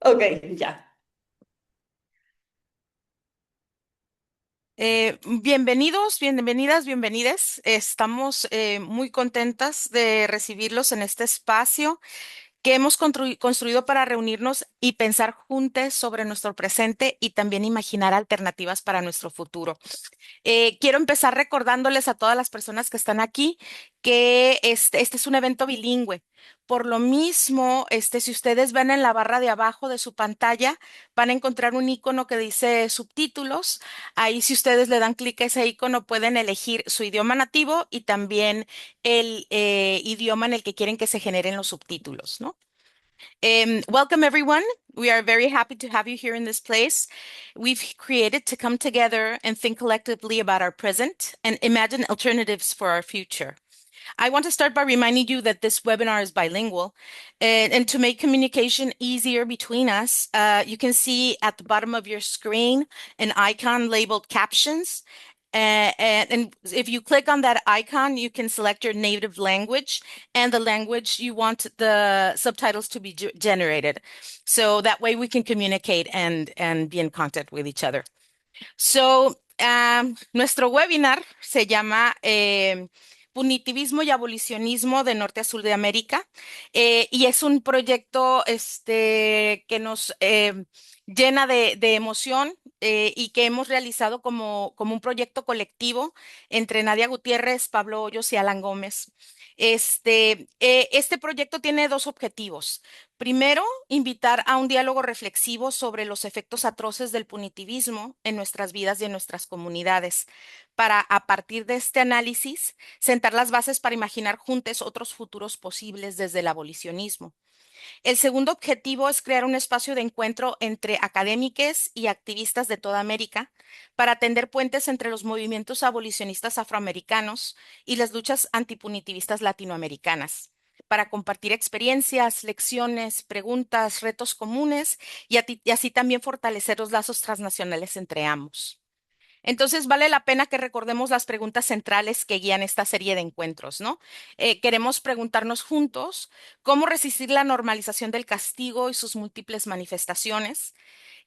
Ok, ya. Bienvenidos, bienvenidas, bienvenides. Estamos muy contentas de recibirlos en este espacio que hemos construido para reunirnos y pensar juntos sobre nuestro presente y también imaginar alternativas para nuestro futuro. Quiero empezar recordándoles a todas las personas que están aquí que este es un evento bilingüe. Por lo mismo, si ustedes ven en la barra de abajo de su pantalla, van a encontrar un icono que dice subtítulos. Ahí, si ustedes le dan clic a ese icono, pueden elegir su idioma nativo y también el idioma en el que quieren que se generen los subtítulos, ¿no? Welcome, everyone. We are very happy to have you here in this place. We've created to come together and think collectively about our present and imagine alternatives for our future. I want to start by reminding you that this webinar is bilingual. And to make communication easier between us, you can see at the bottom of your screen an icon labeled captions. And if you click on that icon, you can select your native language and the language you want the subtitles to be generated. So that way we can communicate and be in contact with each other. So, nuestro webinar se llama Punitivismo y Abolicionismo de Norte a Sur de América, y es un proyecto que nos llena de emoción, y que hemos realizado como un proyecto colectivo entre Nadia Gutiérrez, Pablo Hoyos y Alan Gómez. Este proyecto tiene dos objetivos. Primero, invitar a un diálogo reflexivo sobre los efectos atroces del punitivismo en nuestras vidas y en nuestras comunidades, para, a partir de este análisis, sentar las bases para imaginar juntos otros futuros posibles desde el abolicionismo. El segundo objetivo es crear un espacio de encuentro entre académicos y activistas de toda América para tender puentes entre los movimientos abolicionistas afroamericanos y las luchas antipunitivistas latinoamericanas, para compartir experiencias, lecciones, preguntas, retos comunes y así también fortalecer los lazos transnacionales entre ambos. Entonces, vale la pena que recordemos las preguntas centrales que guían esta serie de encuentros, ¿no? Queremos preguntarnos juntos cómo resistir la normalización del castigo y sus múltiples manifestaciones,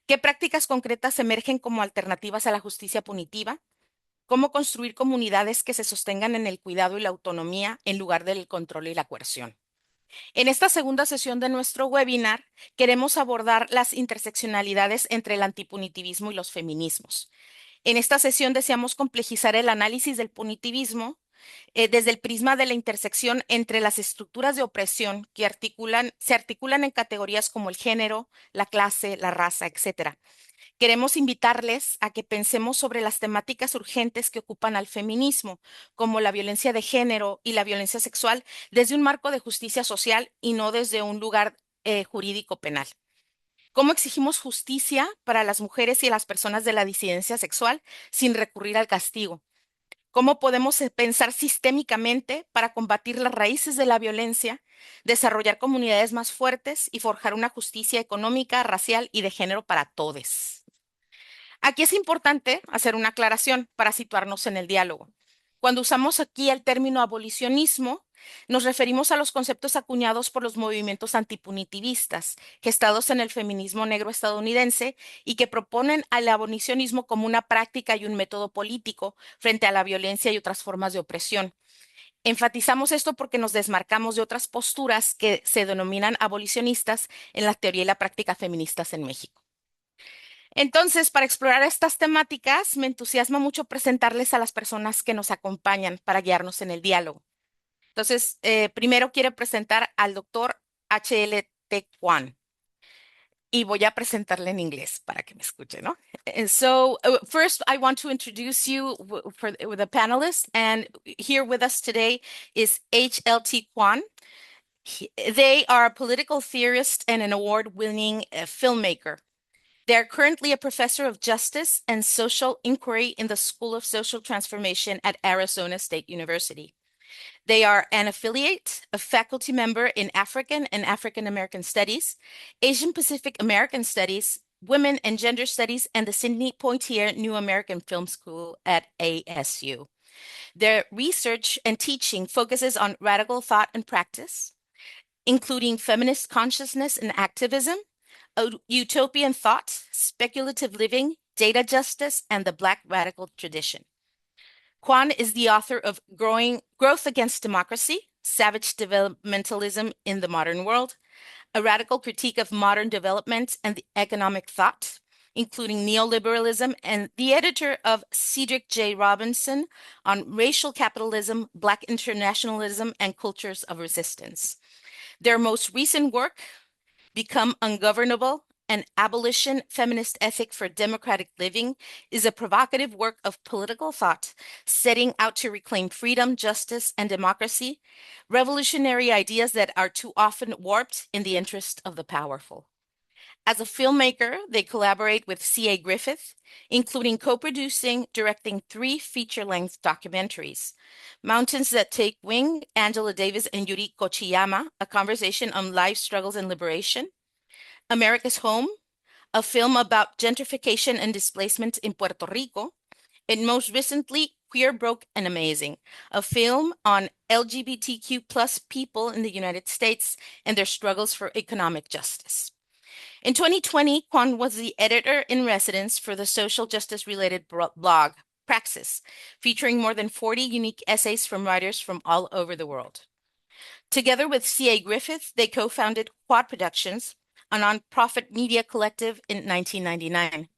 qué prácticas concretas emergen como alternativas a la justicia punitiva, cómo construir comunidades que se sostengan en el cuidado y la autonomía en lugar del control y la coerción. En esta segunda sesión de nuestro webinar, queremos abordar las interseccionalidades entre el antipunitivismo y los feminismos. En esta sesión deseamos complejizar el análisis del punitivismo desde el prisma de la intersección entre las estructuras de opresión que se articulan en categorías como el género, la clase, la raza, etcétera. Queremos invitarles a que pensemos sobre las temáticas urgentes que ocupan al feminismo, como la violencia de género y la violencia sexual, desde un marco de justicia social y no desde un lugar jurídico penal. ¿Cómo exigimos justicia para las mujeres y las personas de la disidencia sexual sin recurrir al castigo? ¿Cómo podemos pensar sistémicamente para combatir las raíces de la violencia, desarrollar comunidades más fuertes y forjar una justicia económica, racial y de género para todos? Aquí es importante hacer una aclaración para situarnos en el diálogo. Cuando usamos aquí el término abolicionismo, nos referimos a los conceptos acuñados por los movimientos antipunitivistas, gestados en el feminismo negro estadounidense y que proponen al abolicionismo como una práctica y un método político frente a la violencia y otras formas de opresión. Enfatizamos esto porque nos desmarcamos de otras posturas que se denominan abolicionistas en la teoría y la práctica feministas en México. Entonces, para explorar estas temáticas, me entusiasma mucho presentarles a las personas que nos acompañan para guiarnos en el diálogo. Entonces, primero quiero presentar al doctor H.L.T. Kwan y voy a presentarle en inglés para que me escuche, ¿no? First, I want to introduce you with the panelists, and here with us today is H.L.T. Kwan. They are a political theorist and an award-winning filmmaker. They are currently a professor of justice and social inquiry in the School of Social Transformation at Arizona State University. They are an affiliate, a faculty member in African and African American Studies, Asian Pacific American Studies, Women and Gender Studies, and the Sidney Poitier New American Film School at ASU. Their research and teaching focuses on radical thought and practice, including feminist consciousness and activism, Utopian Thought, Speculative Living, Data Justice, and the Black Radical Tradition. Kwan is the author of Growth Against Democracy, Savage Developmentalism in the Modern World, a radical critique of modern development and the economic thought, including neoliberalism, and the editor of Cedric J. Robinson on Racial Capitalism, Black Internationalism, and Cultures of Resistance. Their most recent work, Become Ungovernable, an abolition feminist ethic for democratic living, is a provocative work of political thought setting out to reclaim freedom, justice, and democracy, revolutionary ideas that are too often warped in the interest of the powerful. As a filmmaker, they collaborate with C.A. Griffith, including co-producing, directing 3 feature-length documentaries: Mountains That Take Wing, Angela Davis and Yuriko Chiyama, a conversation on life struggles and liberation; America's Home, a film about gentrification and displacement in Puerto Rico; and most recently, Queer, Broke, and Amazing, a film on LGBTQ plus people in the United States and their struggles for economic justice. In 2020, Kwan was the editor-in-residence for the social justice-related blog, Praxis, featuring more than 40 unique essays from writers from all over the world. Together with C.A. Griffith, they co-founded Quad Productions, a nonprofit media collective, in 1999.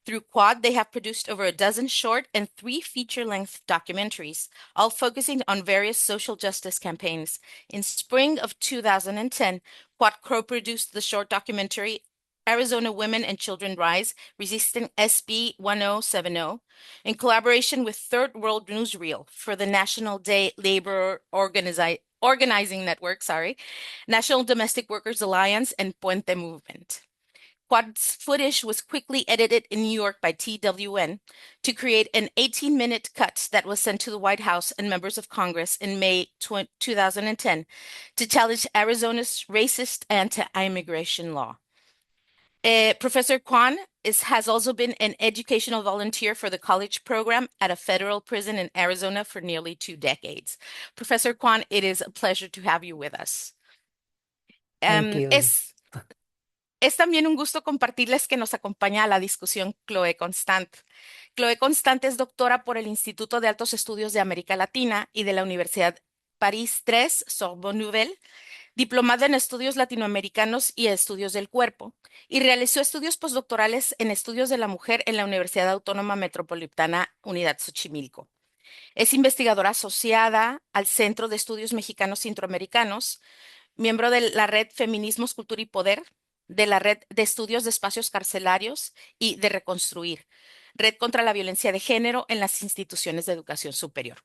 Through Quad, they have produced over a dozen short and 3 feature-length documentaries, all focusing on various social justice campaigns. In spring of 2010, Quad co-produced the short documentary Arizona Women and Children Rise, Resisting SB 1070, in collaboration with Third World Newsreel for the National Day Labor Organizing Network, National Domestic Workers Alliance, and Puente Movement. Quad's footage was quickly edited in New York by TWN to create an 18-minute cut that was sent to the White House and members of Congress in May 2010 to challenge Arizona's racist anti-immigration law. Professor Kwan has also been an educational volunteer for the college program at a federal prison in Arizona for nearly 2 decades. Professor Kwan, it is a pleasure to have you with us. Thank you. Es también un gusto compartirles que nos acompaña a la discusión Chloe Constant. Chloe Constant es doctora por el Instituto de Altos Estudios de América Latina y de la Universidad París III Sorbonne Nouvelle, diplomada en estudios latinoamericanos y estudios del cuerpo, y realizó estudios postdoctorales en estudios de la mujer en la Universidad Autónoma Metropolitana Unidad Xochimilco. Es investigadora asociada al Centro de Estudios Mexicanos Centroamericanos, miembro de la Red Feminismos, Cultura y Poder, de la Red de Estudios de Espacios Carcelarios y de Reconstruir, Red contra la Violencia de Género en las Instituciones de Educación Superior.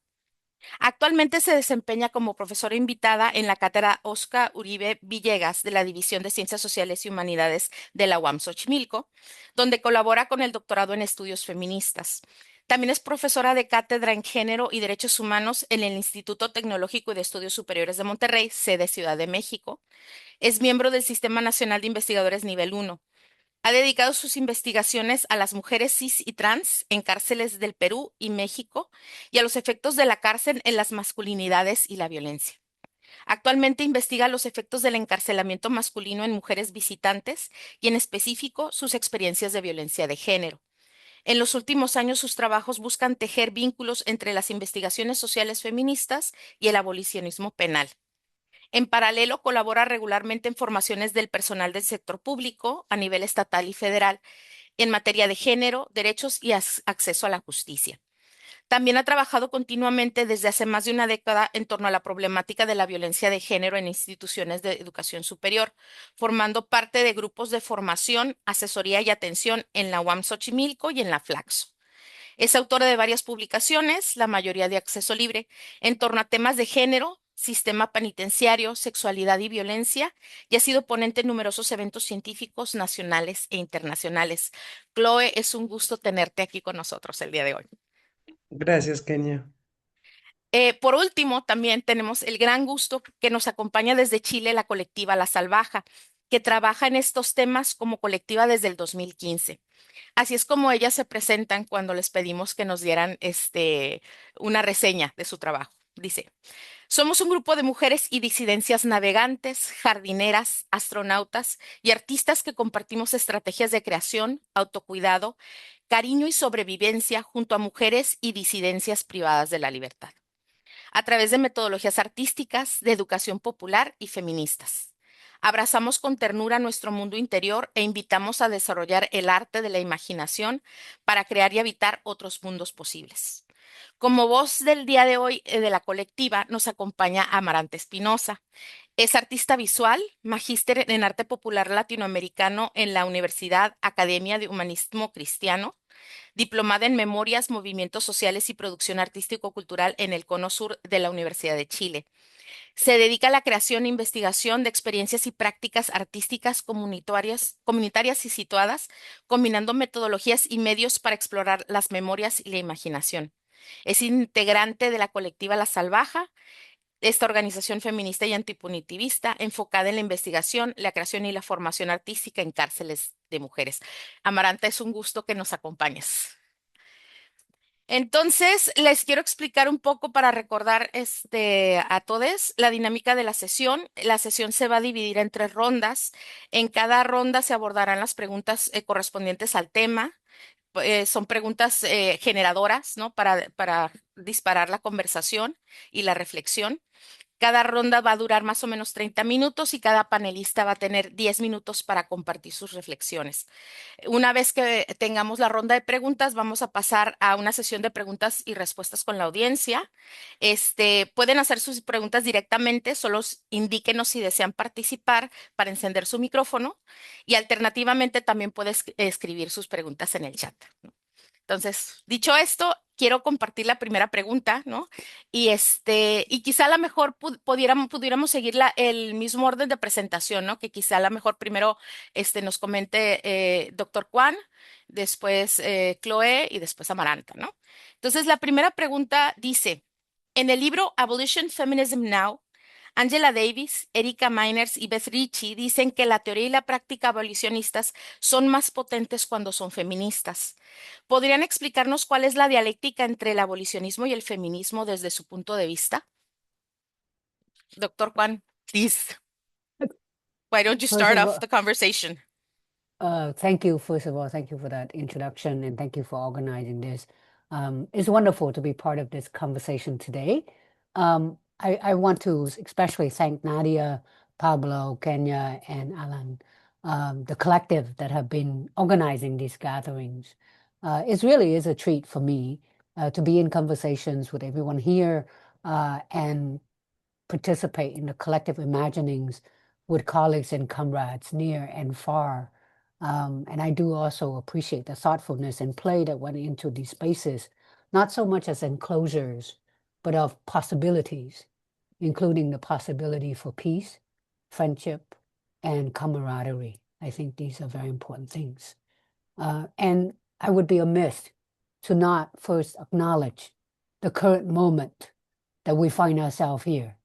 Actualmente se desempeña como profesora invitada en la cátedra Oscar Uribe Villegas de la División de Ciencias Sociales y Humanidades de la UAM Xochimilco, donde colabora con el doctorado en estudios feministas. También es profesora de cátedra en Género y Derechos Humanos en el Instituto Tecnológico y de Estudios Superiores de Monterrey, sede Ciudad de México. Es miembro del Sistema Nacional de Investigadores Nivel 1. Ha dedicado sus investigaciones a las mujeres cis y trans en cárceles del Perú y México y a los efectos de la cárcel en las masculinidades y la violencia. Actualmente investiga los efectos del encarcelamiento masculino en mujeres visitantes y en específico sus experiencias de violencia de género. En los últimos años sus trabajos buscan tejer vínculos entre las investigaciones sociales feministas y el abolicionismo penal. En paralelo, colabora regularmente en formaciones del personal del sector público a nivel estatal y federal en materia de género, derechos y acceso a la justicia. También ha trabajado continuamente desde hace más de una década en torno a la problemática de la violencia de género en instituciones de educación superior, formando parte de grupos de formación, asesoría y atención en la UAM Xochimilco y en la Flaxo. Es autora de varias publicaciones, la mayoría de acceso libre, en torno a temas de género, sistema penitenciario, sexualidad y violencia, y ha sido ponente en numerosos eventos científicos nacionales e internacionales. Chloe, es un gusto tenerte aquí con nosotros el día de hoy. Gracias, Kenia. Por último, también tenemos el gran gusto que nos acompaña desde Chile la colectiva La Salvaja, que trabaja en estos temas como colectiva desde el 2015. Así es como ellas se presentan cuando les pedimos que nos dieran una reseña de su trabajo. Dice: Somos un grupo de mujeres y disidencias navegantes, jardineras, astronautas y artistas que compartimos estrategias de creación, autocuidado, cariño y sobrevivencia junto a mujeres y disidencias privadas de la libertad, a través de metodologías artísticas, de educación popular y feministas. Abrazamos con ternura nuestro mundo interior e invitamos a desarrollar el arte de la imaginación para crear y habitar otros mundos posibles. Como voz del día de hoy de la colectiva nos acompaña Amarante Espinosa. Es artista visual, magíster en arte popular latinoamericano en la Universidad Academia de Humanismo Cristiano, diplomada en Memorias, Movimientos Sociales y Producción Artístico-Cultural en el Cono Sur de la Universidad de Chile. Se dedica a la creación e investigación de experiencias y prácticas artísticas comunitarias y situadas, combinando metodologías y medios para explorar las memorias y la imaginación. Es integrante de la colectiva La Salvaja, esta organización feminista y antipunitivista enfocada en la investigación, la creación y la formación artística en cárceles de mujeres. Amaranta, es un gusto que nos acompañes. Entonces, les quiero explicar un poco para recordar a todos la dinámica de la sesión. La sesión se va a dividir en 3 rondas. En cada ronda se abordarán las preguntas correspondientes al tema. Son preguntas generadoras, ¿no? Para disparar la conversación y la reflexión. Cada ronda va a durar más o menos 30 minutos y cada panelista va a tener 10 minutos para compartir sus reflexiones. Una vez que tengamos la ronda de preguntas, vamos a pasar a una sesión de preguntas y respuestas con la audiencia. Pueden hacer sus preguntas directamente, solo indíquenos si desean participar para encender su micrófono y alternativamente también pueden escribir sus preguntas en el chat. Entonces, dicho esto, quiero compartir la primera pregunta, ¿no? Y quizá a lo mejor pudiéramos seguir el mismo orden de presentación, ¿no? Que quizá a lo mejor primero nos comente doctor Juan, después Chloe y después Amaranta, ¿no? Entonces, la primera pregunta dice, en el libro Abolition Feminism Now, Angela Davis, Erika Meiners y Beth Ritchie dicen que la teoría y la práctica abolicionistas son más potentes cuando son feministas. ¿Podrían explicarnos cuál es la dialéctica entre el abolicionismo y el feminismo desde su punto de vista? Doctor Juan, please, why don't you First start of off all, the conversation? thank you. First of all, thank you for that introduction and thank you for organizing this. It's wonderful to be part of this conversation today. I want to especially thank Nadia, Pablo, Kenya, and Alan, the collective that have been organizing these gatherings. It really is a treat for me to be in conversations with everyone here and participate in the collective imaginings with colleagues and comrades near and far. And I do also appreciate the thoughtfulness and play that went into these spaces, not so much as enclosures, but of possibilities, including the possibility for peace, friendship, and camaraderie. I think these are very important things. And I would be amiss to not first acknowledge the current moment that we find ourselves here.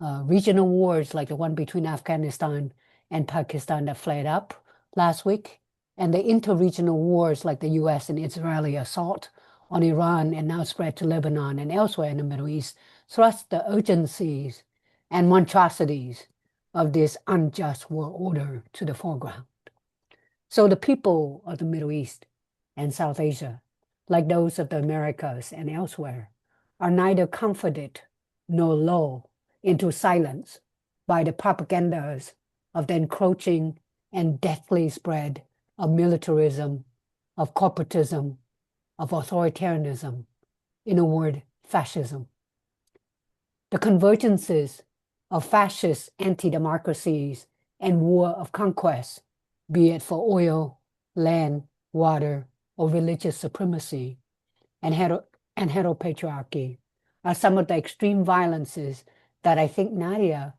Regional wars like the one between Afghanistan and Pakistan that flared up last week, and the interregional wars like the US and Israeli assault on Iran and now spread to Lebanon and elsewhere in the Middle East, thrust the urgencies and monstrosities of this unjust world order to the foreground. So the people of the Middle East and South Asia, like those of the Americas and elsewhere, are neither comforted nor lulled into silence by the propagandas of the encroaching and deathly spread of militarism, of corporatism, of authoritarianism, in a word, fascism. The convergences of fascist anti-democracies and war of conquest, be it for oil, land, water, or religious supremacy, and heteropatriarchy, are some of the extreme violences that I think Nadia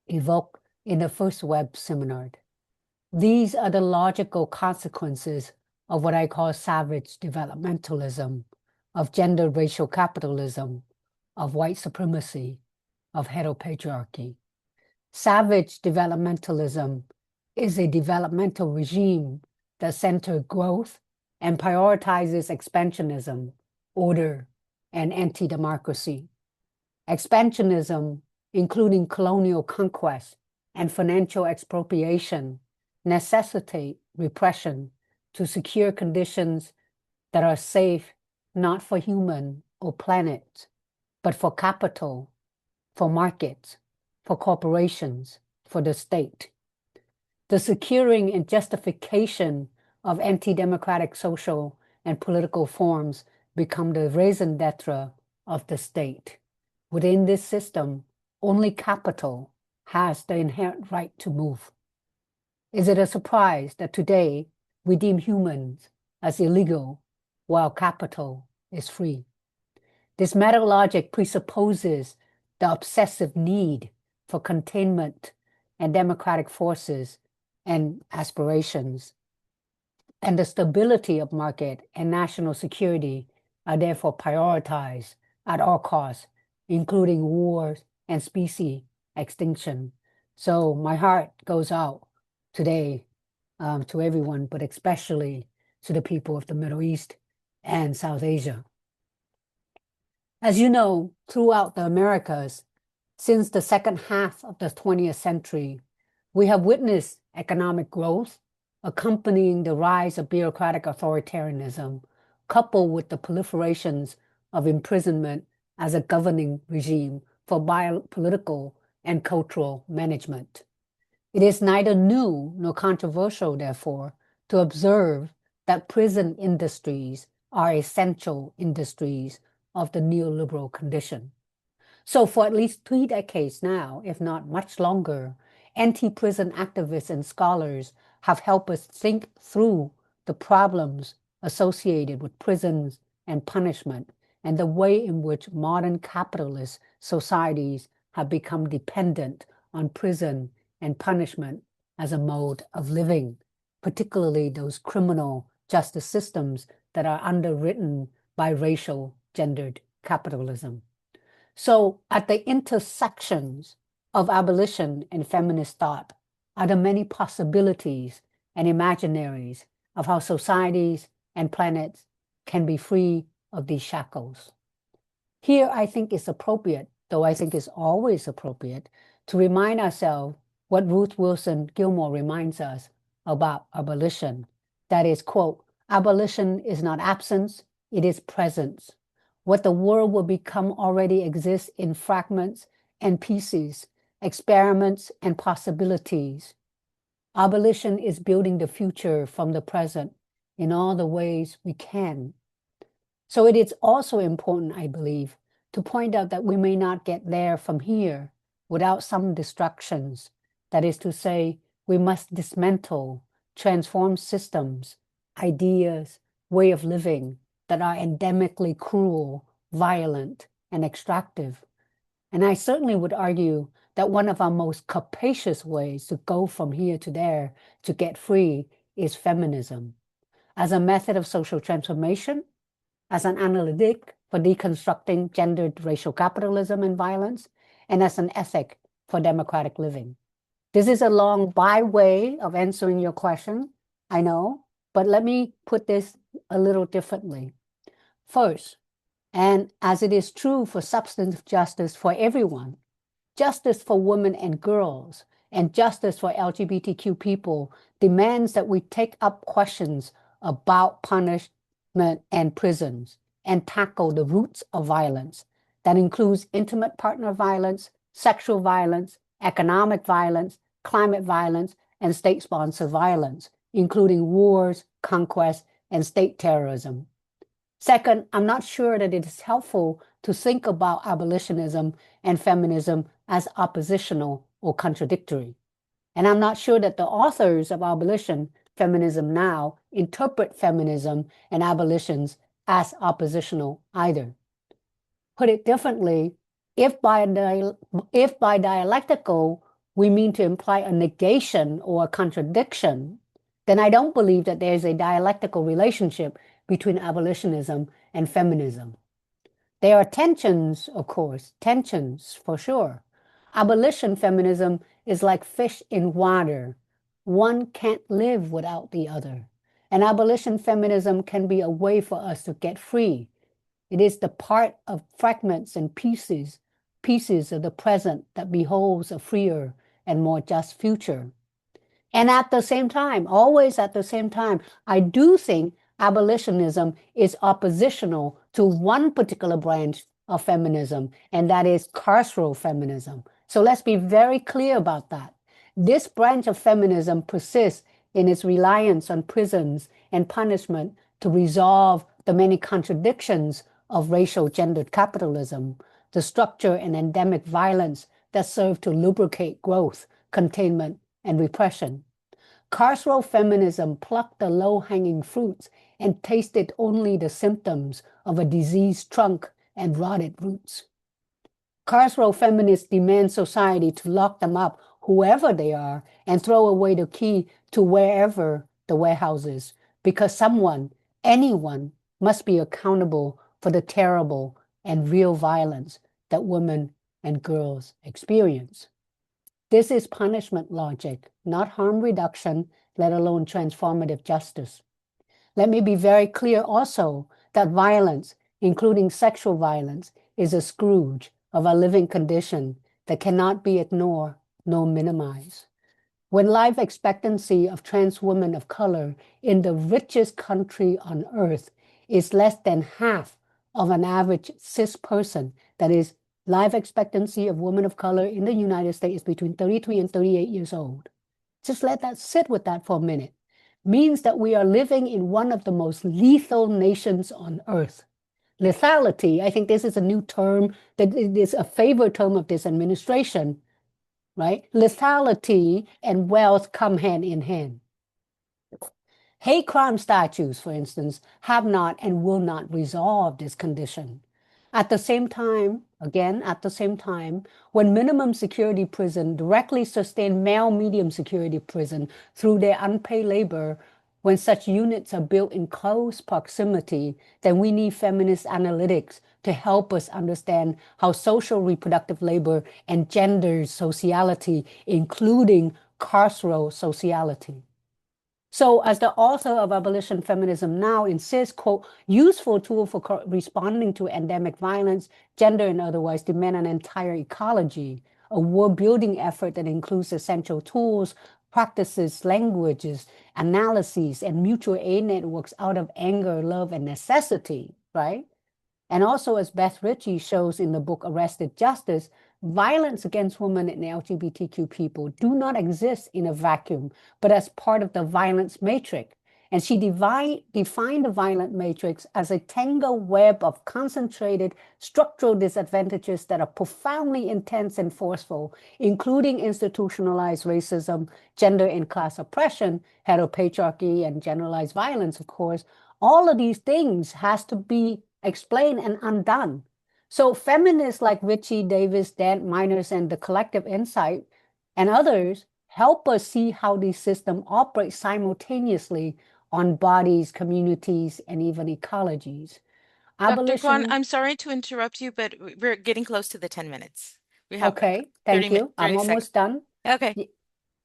evoked in the first web seminar. These are the logical consequences of what I call savage developmentalism, of gender racial capitalism, of white supremacy, of heteropatriarchy. Savage developmentalism is a developmental regime that centers growth and prioritizes expansionism, order, and anti-democracy. Expansionism, including colonial conquest and financial expropriation, necessitate repression to secure conditions that are safe not for human or planet, but for capital, for markets, for corporations, for the state. The securing and justification of anti-democratic social and political forms become the raison d'etre of the state. Within this system, only capital has the inherent right to move. Is it a surprise that today we deem humans as illegal while capital is free? This meta logic presupposes the obsessive need for containment and democratic forces and aspirations, and the stability of market and national security are therefore prioritized at all costs, including wars and species extinction. So my heart goes out today to everyone, but especially to the people of the Middle East and South Asia. As you know, throughout the Americas, since the second half of the 20th century, we have witnessed economic growth accompanying the rise of bureaucratic authoritarianism, coupled with the proliferations of imprisonment as a governing regime for political and cultural management. It is neither new nor controversial, therefore, to observe that prison industries are essential industries of the neoliberal condition. So for at least 3 decades now, if not much longer, anti-prison activists and scholars have helped us think through the problems associated with prisons and punishment and the way in which modern capitalist societies have become dependent on prison and punishment as a mode of living, particularly those criminal justice systems that are underwritten by racial gendered capitalism. So at the intersections of abolition and feminist thought are the many possibilities and imaginaries of how societies and planets can be free of these shackles. Here, I think it's appropriate, though I think it's always appropriate, to remind ourselves what Ruth Wilson Gilmore reminds us about abolition. That is, quote, abolition is not absence, it is presence. What the world will become already exists in fragments and pieces, experiments and possibilities. Abolition is building the future from the present in all the ways we can. So it is also important, I believe, to point out that we may not get there from here without some distractions. That is to say, we must dismantle, transform systems, ideas, way of living that are endemically cruel, violent, and extractive. And I certainly would argue that one of our most capacious ways to go from here to there to get free is feminism, as a method of social transformation, as an analytic for deconstructing gendered racial capitalism and violence, and as an ethic for democratic living. This is a long byway of answering your question, I know, but let me put this a little differently. First, and as it is true for substantive justice for everyone, justice for women and girls, and justice for LGBTQ people demands that we take up questions about punishment and prisons and tackle the roots of violence. That includes intimate partner violence, sexual violence, economic violence, climate violence, and state-sponsored violence, including wars, conquest, and state terrorism. Second, I'm not sure that it is helpful to think about abolitionism and feminism as oppositional or contradictory. And I'm not sure that the authors of Abolition, Feminism Now interpret feminism and abolitions as oppositional either. Put it differently, if by dialectical we mean to imply a negation or a contradiction, then I don't believe that there is a dialectical relationship between abolitionism and feminism. There are tensions, of course, tensions for sure. Abolition feminism is like fish in water. One can't live without the other. And abolition feminism can be a way for us to get free. It is the part of fragments and pieces pieces of the present that beholds a freer and more just future. And at the same time, always at the same time, I do think abolitionism is oppositional to one particular branch of feminism, and that is carceral feminism. So let's be very clear about that. This branch of feminism persists in its reliance on prisons and punishment to resolve the many contradictions of racial gendered capitalism, the structure and endemic violence that serve to lubricate growth, containment, and repression. Carceral feminism plucked the low-hanging fruits and tasted only the symptoms of a diseased trunk and rotted roots. Carceral feminists demand society to lock them up, whoever they are, and throw away the key to wherever the warehouse is, because someone, anyone, must be accountable for the terrible and real violence that women and girls experience. This is punishment logic, not harm reduction, let alone transformative justice. Let me be very clear also that violence, including sexual violence, is a scourge of a living condition that cannot be ignored nor minimized. When life expectancy of trans women of color in the richest country on earth is less than half of an average cis person, that is, life expectancy of women of color in the United States is between 33 and 38 years old. Just let that sit with that for a minute. Means that we are living in one of the most lethal nations on earth. Lethality, I think this is a new term that is a favorite term of this administration, right? Lethality and wealth come hand in hand. Hate crime statutes, for instance, have not and will not resolve this condition. At the same time, again, at the same time, when minimum security prison directly sustain male medium security prison through their unpaid labor, when such units are built in close proximity, then we need feminist analytics to help us understand how social reproductive labor and gender sociality, including carceral sociality. So as the author of Abolition Feminism Now insists, quote, useful tool for responding to endemic violence, gender and otherwise demand an entire ecology, a world building effort that includes essential tools, practices, languages, analyses, and mutual aid networks out of anger, love, and necessity, right? And also, as Beth Ritchie shows in the book Arrested Justice, violence against women and LGBTQ people do not exist in a vacuum, but as part of the violence matrix. And she defined the violent matrix as a tangled web of concentrated structural disadvantages that are profoundly intense and forceful, including institutionalized racism, gender and class oppression, heteropatriarchy, and generalized violence, of course. All of these things has to be explained and undone. So feminists like Ritchie, Davis, Dan Miners, and the Collective Insight and others help us see how these systems operate simultaneously on bodies, communities, and even ecologies. Dr. Kwan, Abolition, I'm sorry to interrupt you, but we're getting close to the 10 minutes. We have okay, 30, thank you. I'm 30 seconds. almost done. Okay.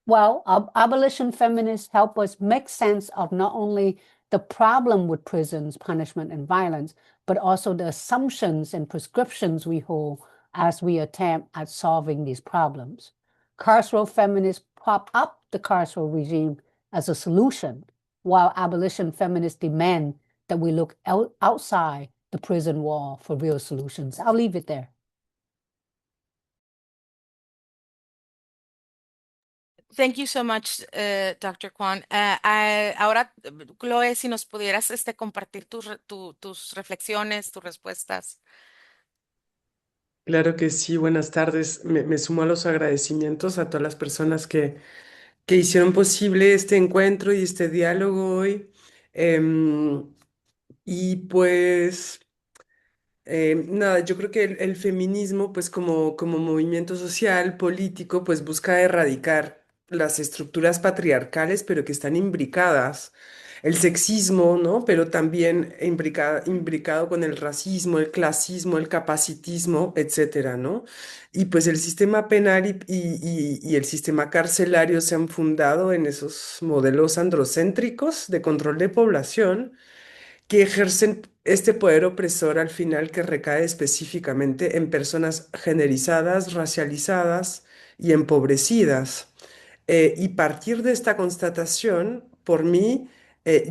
Well, abolition feminists help us make sense of not only the problem with prisons, punishment, and violence, but also the assumptions and prescriptions we hold as we attempt at solving these problems. Carceral feminists prop up the carceral regime as a solution, while abolition feminists demand that we look outside the prison wall for real solutions. I'll leave it there. Thank you so much, Dr. Kwan. Ahora, Chloe, si nos pudieras compartir tus reflexiones, tus respuestas. Claro que sí, buenas tardes. Me sumo a los agradecimientos a todas las personas que hicieron posible este encuentro y este diálogo hoy. Em, y pues nada, yo creo que el feminismo, pues como movimiento social, político, pues busca erradicar las estructuras patriarcales, pero que están imbricadas. El sexismo, ¿no? Pero también imbricado con el racismo, el clasismo, el capacitismo, etcétera, ¿no? Y pues el sistema penal y el sistema carcelario se han fundado en esos modelos androcéntricos de control de población que ejercen este poder opresor al final que recae específicamente en personas generizadas, racializadas y empobrecidas. Y partir de esta constatación, por mí,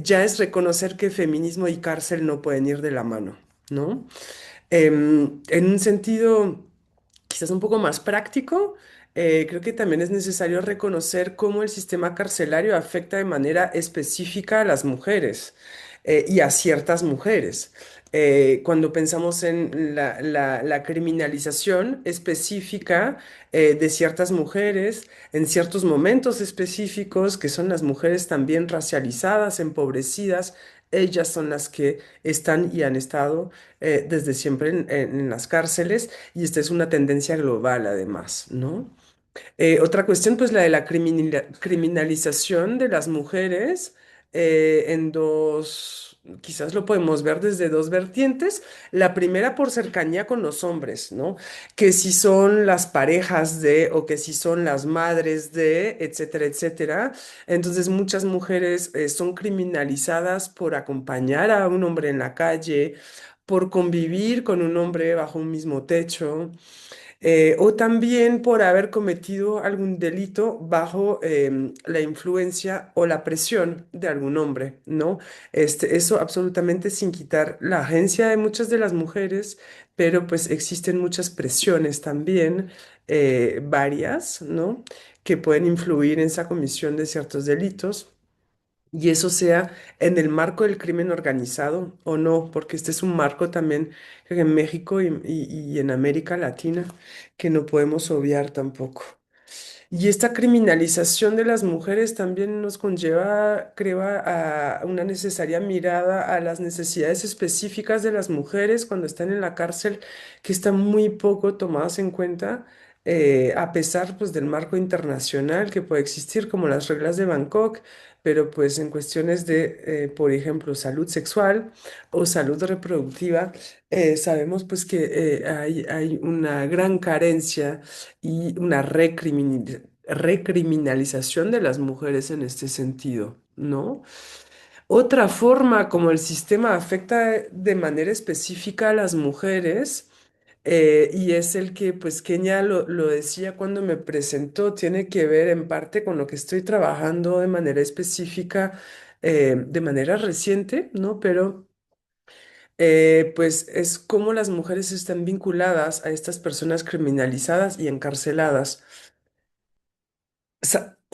ya es reconocer que feminismo y cárcel no pueden ir de la mano, ¿no? En un sentido quizás un poco más práctico, creo que también es necesario reconocer cómo el sistema carcelario afecta de manera específica a las mujeres y a ciertas mujeres. Cuando pensamos en la criminalización específica de ciertas mujeres, en ciertos momentos específicos, que son las mujeres también racializadas, empobrecidas, ellas son las que están y han estado desde siempre en las cárceles y esta es una tendencia global además, ¿no? Otra cuestión, pues la de la criminalización de las mujeres en dos, quizás lo podemos ver desde dos vertientes. La primera por cercanía con los hombres, ¿no? Que si son las parejas de o que si son las madres de, etcétera, etcétera. Entonces muchas mujeres son criminalizadas por acompañar a un hombre en la calle, por convivir con un hombre bajo un mismo techo o también por haber cometido algún delito bajo la influencia o la presión de algún hombre, ¿no? Eso absolutamente sin quitar la agencia de muchas de las mujeres, pero pues existen muchas presiones también, varias, ¿no? Que pueden influir en esa comisión de ciertos delitos. Y eso sea en el marco del crimen organizado o no, porque este es un marco también en México y en América Latina que no podemos obviar tampoco. Y esta criminalización de las mujeres también nos conlleva, creo, a una necesaria mirada a las necesidades específicas de las mujeres cuando están en la cárcel, que están muy poco tomadas en cuenta, a pesar pues, del marco internacional que puede existir, como las reglas de Bangkok, pero pues en cuestiones de, por ejemplo, salud sexual o salud reproductiva, sabemos pues que hay una gran carencia y una recriminalización de las mujeres en este sentido, ¿no? Otra forma como el sistema afecta de manera específica a las mujeres, y es el que pues Kenia lo decía cuando me presentó, tiene que ver en parte con lo que estoy trabajando de manera específica, de manera reciente, ¿no? Pero pues es cómo las mujeres están vinculadas a estas personas criminalizadas y encarceladas.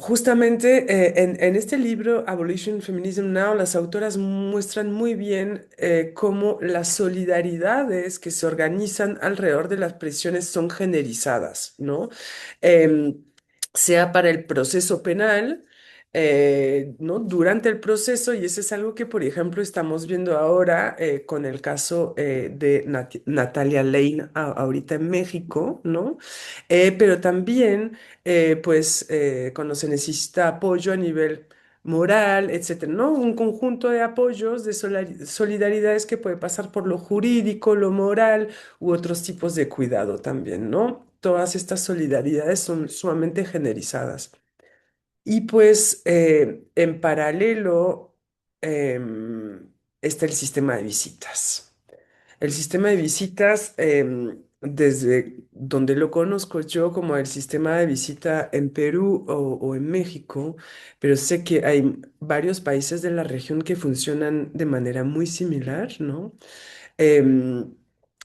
Justamente en este libro, Abolition Feminism Now, las autoras muestran muy bien cómo las solidaridades que se organizan alrededor de las prisiones son generizadas, ¿no? Em, sea para el proceso penal, ¿no? Durante el proceso, y eso es algo que, por ejemplo, estamos viendo ahora con el caso de Natalia Lane ahorita en México, ¿no? Pero también pues cuando se necesita apoyo a nivel moral, etcétera, ¿no? Un conjunto de apoyos, de solidaridades que puede pasar por lo jurídico, lo moral u otros tipos de cuidado también, ¿no? Todas estas solidaridades son sumamente generizadas. Y pues en paralelo está el sistema de visitas. El sistema de visitas, desde donde lo conozco yo como el sistema de visita en Perú o en México, pero sé que hay varios países de la región que funcionan de manera muy similar, ¿no? Em,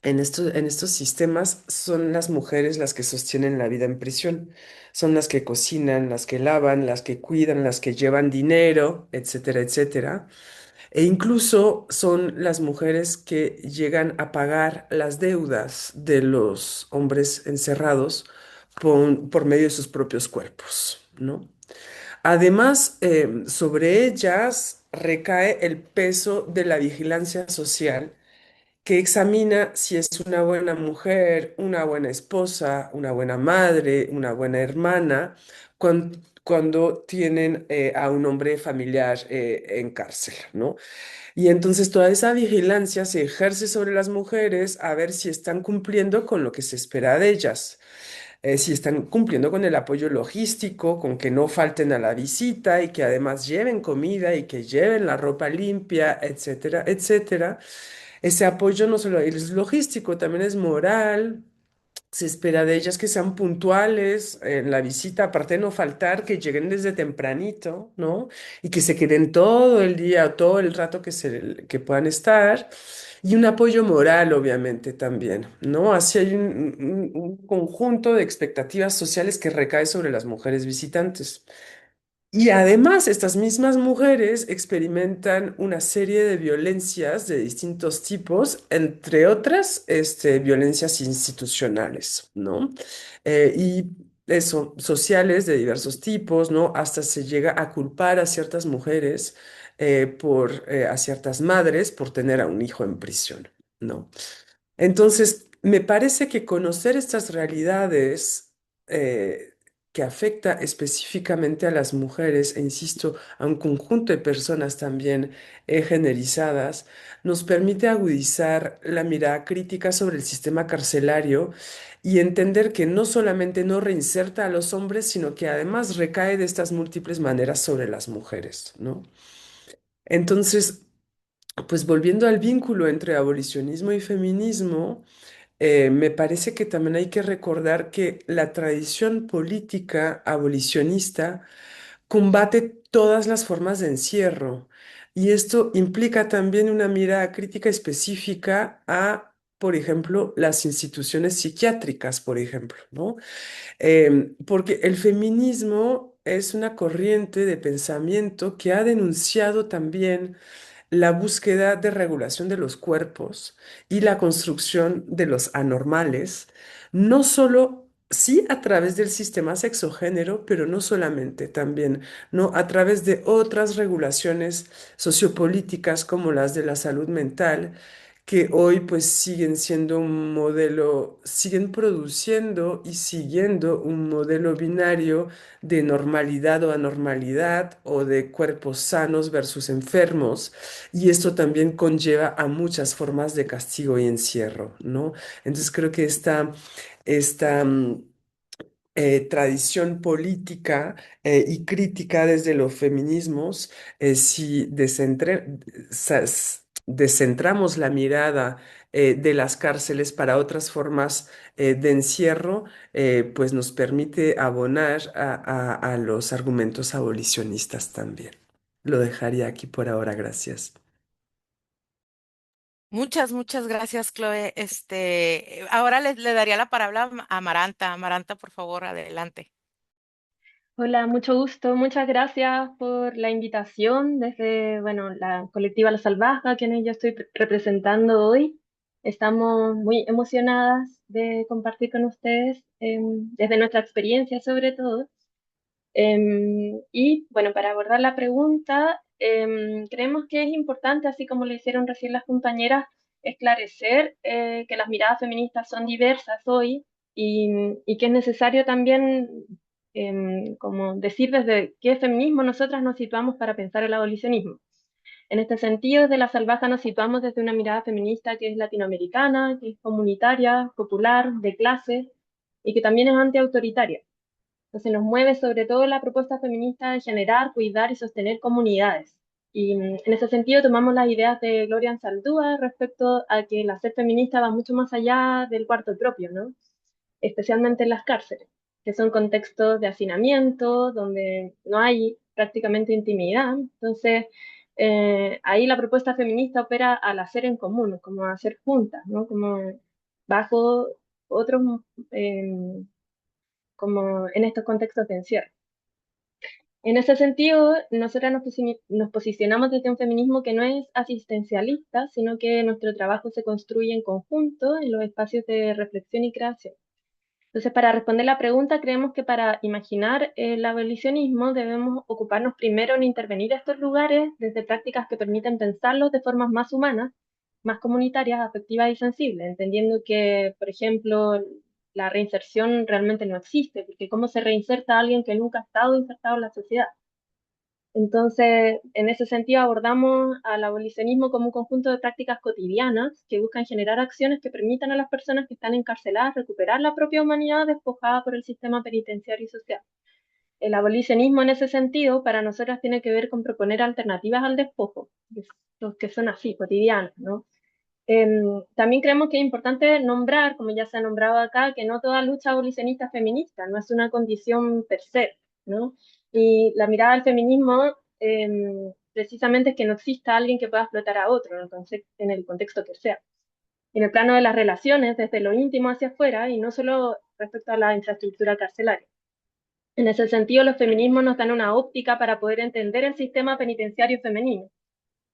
en estos sistemas son las mujeres las que sostienen la vida en prisión, son las que cocinan, las que lavan, las que cuidan, las que llevan dinero, etcétera, etcétera. E incluso son las mujeres que llegan a pagar las deudas de los hombres encerrados por medio de sus propios cuerpos, ¿no? Además, sobre ellas recae el peso de la vigilancia social que examina si es una buena mujer, una buena esposa, una buena madre, una buena hermana, cuando tienen a un hombre familiar en cárcel, ¿no? Y entonces toda esa vigilancia se ejerce sobre las mujeres a ver si están cumpliendo con lo que se espera de ellas. Si están cumpliendo con el apoyo logístico, con que no falten a la visita y que además lleven comida y que lleven la ropa limpia, etcétera, etcétera. ese apoyo no solo es logístico, también es moral. Se espera de ellas que sean puntuales en la visita, aparte de no faltar, que lleguen desde tempranito, ¿no? Y que se queden todo el día, o todo el rato que puedan estar. Y un apoyo moral, obviamente, también, ¿no? Así hay un conjunto de expectativas sociales que recae sobre las mujeres visitantes. Y además, estas mismas mujeres experimentan una serie de violencias de distintos tipos, entre otras, violencias institucionales, ¿no? Y eso, sociales de diversos tipos, ¿no? Hasta se llega a culpar a ciertas mujeres, a ciertas madres por tener a un hijo en prisión, ¿no? Entonces, me parece que conocer estas realidades que afecta específicamente a las mujeres, e insisto, a un conjunto de personas también generizadas, nos permite agudizar la mirada crítica sobre el sistema carcelario y entender que no solamente no reinserta a los hombres, sino que además recae de estas múltiples maneras sobre las mujeres, ¿no? Entonces, pues volviendo al vínculo entre abolicionismo y feminismo, me parece que también hay que recordar que la tradición política abolicionista combate todas las formas de encierro y esto implica también una mirada crítica específica a, por ejemplo, las instituciones psiquiátricas, por ejemplo, ¿no? Porque el feminismo es una corriente de pensamiento que ha denunciado también la búsqueda de regulación de los cuerpos y la construcción de los anormales, no solo, sí a través del sistema sexogénero, pero no solamente, también, no a través de otras regulaciones sociopolíticas como las de la salud mental, que hoy pues siguen siendo un modelo, siguen produciendo y siguiendo un modelo binario de normalidad o anormalidad o de cuerpos sanos versus enfermos. Y esto también conlleva a muchas formas de castigo y encierro, ¿no? Entonces creo que esta tradición política y crítica desde los feminismos, si descentramos la mirada de las cárceles para otras formas de encierro, pues nos permite abonar a los argumentos abolicionistas también. Lo dejaría aquí por ahora, gracias. Muchas gracias, Chloe. Ahora le daría la palabra a Amaranta. Amaranta, por favor, adelante. Hola, mucho gusto. Muchas gracias por la invitación desde, bueno, la colectiva La Salvaje, a quienes yo estoy representando hoy. Estamos muy emocionadas de compartir con ustedes desde nuestra experiencia sobre todo. Y bueno, para abordar la pregunta, creemos que es importante, así como lo hicieron recién las compañeras, esclarecer que las miradas feministas son diversas hoy y que es necesario también como decir desde qué feminismo nosotras nos situamos para pensar el abolicionismo. En este sentido, desde La Salvaje nos situamos desde una mirada feminista que es latinoamericana, que es comunitaria, popular, de clase y que también es antiautoritaria. Entonces nos mueve sobre todo la propuesta feminista de generar, cuidar y sostener comunidades. Y en ese sentido tomamos las ideas de Gloria Anzaldúa respecto a que el hacer feminista va mucho más allá del cuarto propio, ¿no? Especialmente en las cárceles, que son contextos de hacinamiento, donde no hay prácticamente intimidad. Entonces, ahí la propuesta feminista opera al hacer en común, como hacer juntas, ¿no? Como bajo otros eh, como en estos contextos de encierro. En ese sentido, nosotras nos posicionamos desde un feminismo que no es asistencialista, sino que nuestro trabajo se construye en conjunto en los espacios de reflexión y creación. Entonces, para responder la pregunta, creemos que para imaginar el abolicionismo debemos ocuparnos primero en intervenir estos lugares desde prácticas que permiten pensarlos de formas más humanas, más comunitarias, afectivas y sensibles, entendiendo que, por ejemplo, la reinserción realmente no existe, porque ¿cómo se reinserta a alguien que nunca ha estado insertado en la sociedad? Entonces, en ese sentido, abordamos al abolicionismo como un conjunto de prácticas cotidianas que buscan generar acciones que permitan a las personas que están encarceladas recuperar la propia humanidad despojada por el sistema penitenciario y social. El abolicionismo, en ese sentido, para nosotras tiene que ver con proponer alternativas al despojo, los que son así, cotidianas, ¿no? También creemos que es importante nombrar, como ya se ha nombrado acá, que no toda lucha abolicionista es feminista, no es una condición per se, ¿no? Y la mirada al feminismo precisamente es que no exista alguien que pueda explotar a otro en el contexto que sea. En el plano de las relaciones, desde lo íntimo hacia afuera y no solo respecto a la infraestructura carcelaria. En ese sentido, los feminismos nos dan una óptica para poder entender el sistema penitenciario femenino.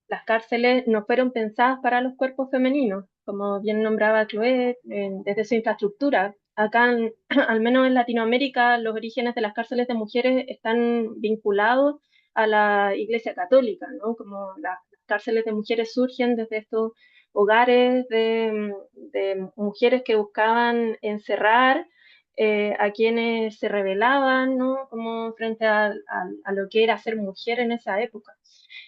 Las cárceles no fueron pensadas para los cuerpos femeninos, como bien nombraba Chloé, desde su infraestructura. Acá, al menos en Latinoamérica, los orígenes de las cárceles de mujeres están vinculados a la Iglesia Católica, ¿no? Como las cárceles de mujeres surgen desde estos hogares de mujeres que buscaban encerrar a quienes se rebelaban, ¿no? Como frente a lo que era ser mujer en esa época.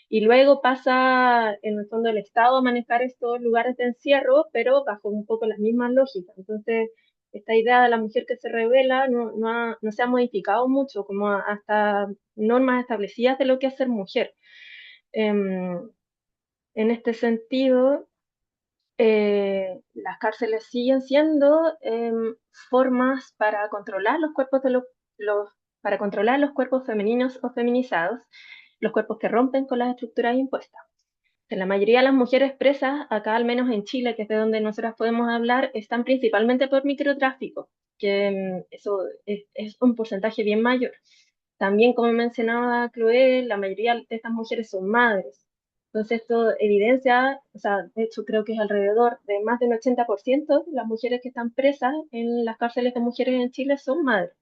Y luego pasa, en el fondo, el Estado a manejar estos lugares de encierro, pero bajo un poco las mismas lógicas. Entonces, esta idea de la mujer que se revela no se ha modificado mucho, como hasta normas establecidas de lo que es ser mujer. Em, en este sentido, las cárceles siguen siendo formas para controlar los cuerpos para controlar los cuerpos femeninos o feminizados, los cuerpos que rompen con las estructuras impuestas. La mayoría de las mujeres presas, acá al menos en Chile, que es de donde nosotras podemos hablar, están principalmente por microtráfico, que eso es un porcentaje bien mayor. También, como mencionaba Chloé, la mayoría de estas mujeres son madres. Entonces, esto evidencia, o sea, de hecho creo que es alrededor de más del 80% de las mujeres que están presas en las cárceles de mujeres en Chile son madres.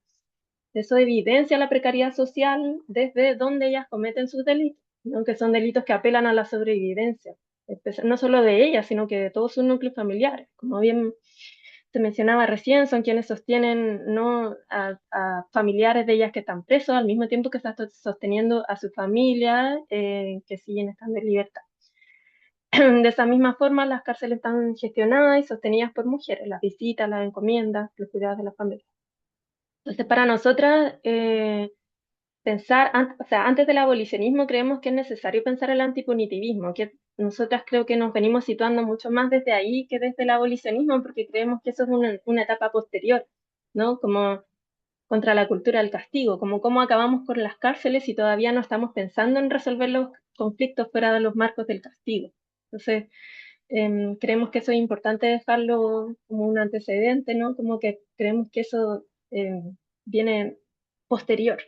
Eso evidencia la precariedad social desde donde ellas cometen sus delitos, ¿no? Que son delitos que apelan a la sobrevivencia, no solo de ellas, sino que de todos sus núcleos familiares. Como bien se mencionaba recién, son quienes sostienen, ¿no?, a familiares de ellas que están presos, al mismo tiempo que están sosteniendo a su familia que siguen estando en libertad. De esa misma forma, las cárceles están gestionadas y sostenidas por mujeres, las visitas, las encomiendas, los cuidados de la familia. Entonces, para nosotras, o sea, antes del abolicionismo creemos que es necesario pensar el antipunitivismo, que nosotras creo que nos venimos situando mucho más desde ahí que desde el abolicionismo, porque creemos que eso es una etapa posterior, ¿no? Como contra la cultura del castigo, como cómo acabamos con las cárceles y todavía no estamos pensando en resolver los conflictos fuera de los marcos del castigo. Entonces, creemos que eso es importante dejarlo como un antecedente, ¿no? Como que creemos que eso viene posterior,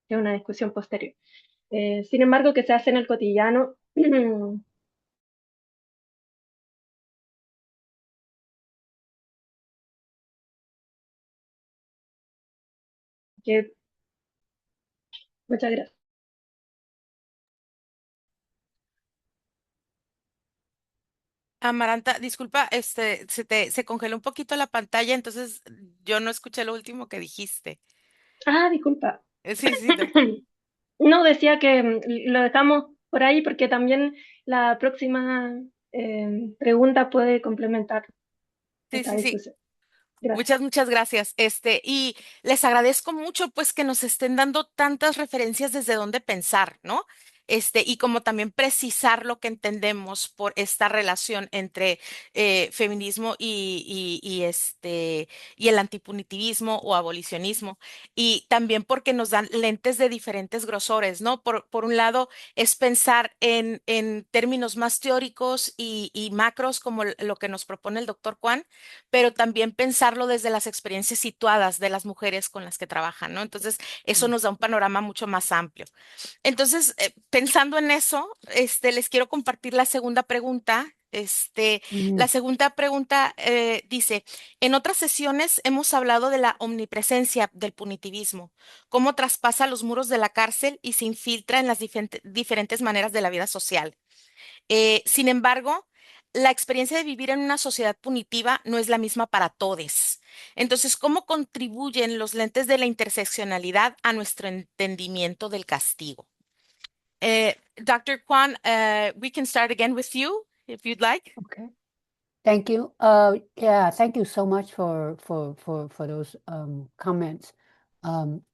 que es una discusión posterior. Sin embargo, que se hace en el cotidiano, que muchas gracias. Amaranta, disculpa, se congeló un poquito la pantalla, entonces yo no escuché lo último que dijiste. Ah, disculpa. Sí, sí, No, decía que lo dejamos por ahí porque también la próxima pregunta puede complementar sí, esta sí, sí. discusión. Gracias. Muchas gracias. Y les agradezco mucho, pues, que nos estén dando tantas referencias desde dónde pensar, ¿no? Y como también precisar lo que entendemos por esta relación entre feminismo y el antipunitivismo o abolicionismo. Y también porque nos dan lentes de diferentes grosores, ¿no? Por un lado, es pensar en términos más teóricos y macros, como lo que nos propone el doctor Juan, pero también pensarlo desde las experiencias situadas de las mujeres con las que trabajan, ¿no? Entonces, eso nos da un panorama mucho más amplio. Entonces, pensando en eso, les quiero compartir la segunda pregunta. La Mhm. segunda pregunta dice, en otras sesiones hemos hablado de la omnipresencia del punitivismo, cómo traspasa los muros de la cárcel y se infiltra en las diferentes maneras de la vida social. Sin embargo, la experiencia de vivir en una sociedad punitiva no es la misma para todos. Entonces, ¿cómo contribuyen los lentes de la interseccionalidad a nuestro entendimiento del castigo? Dr. Kwan, we can start again with you if you'd like. Okay. Thank you. Yeah, thank you so much for those comments, um,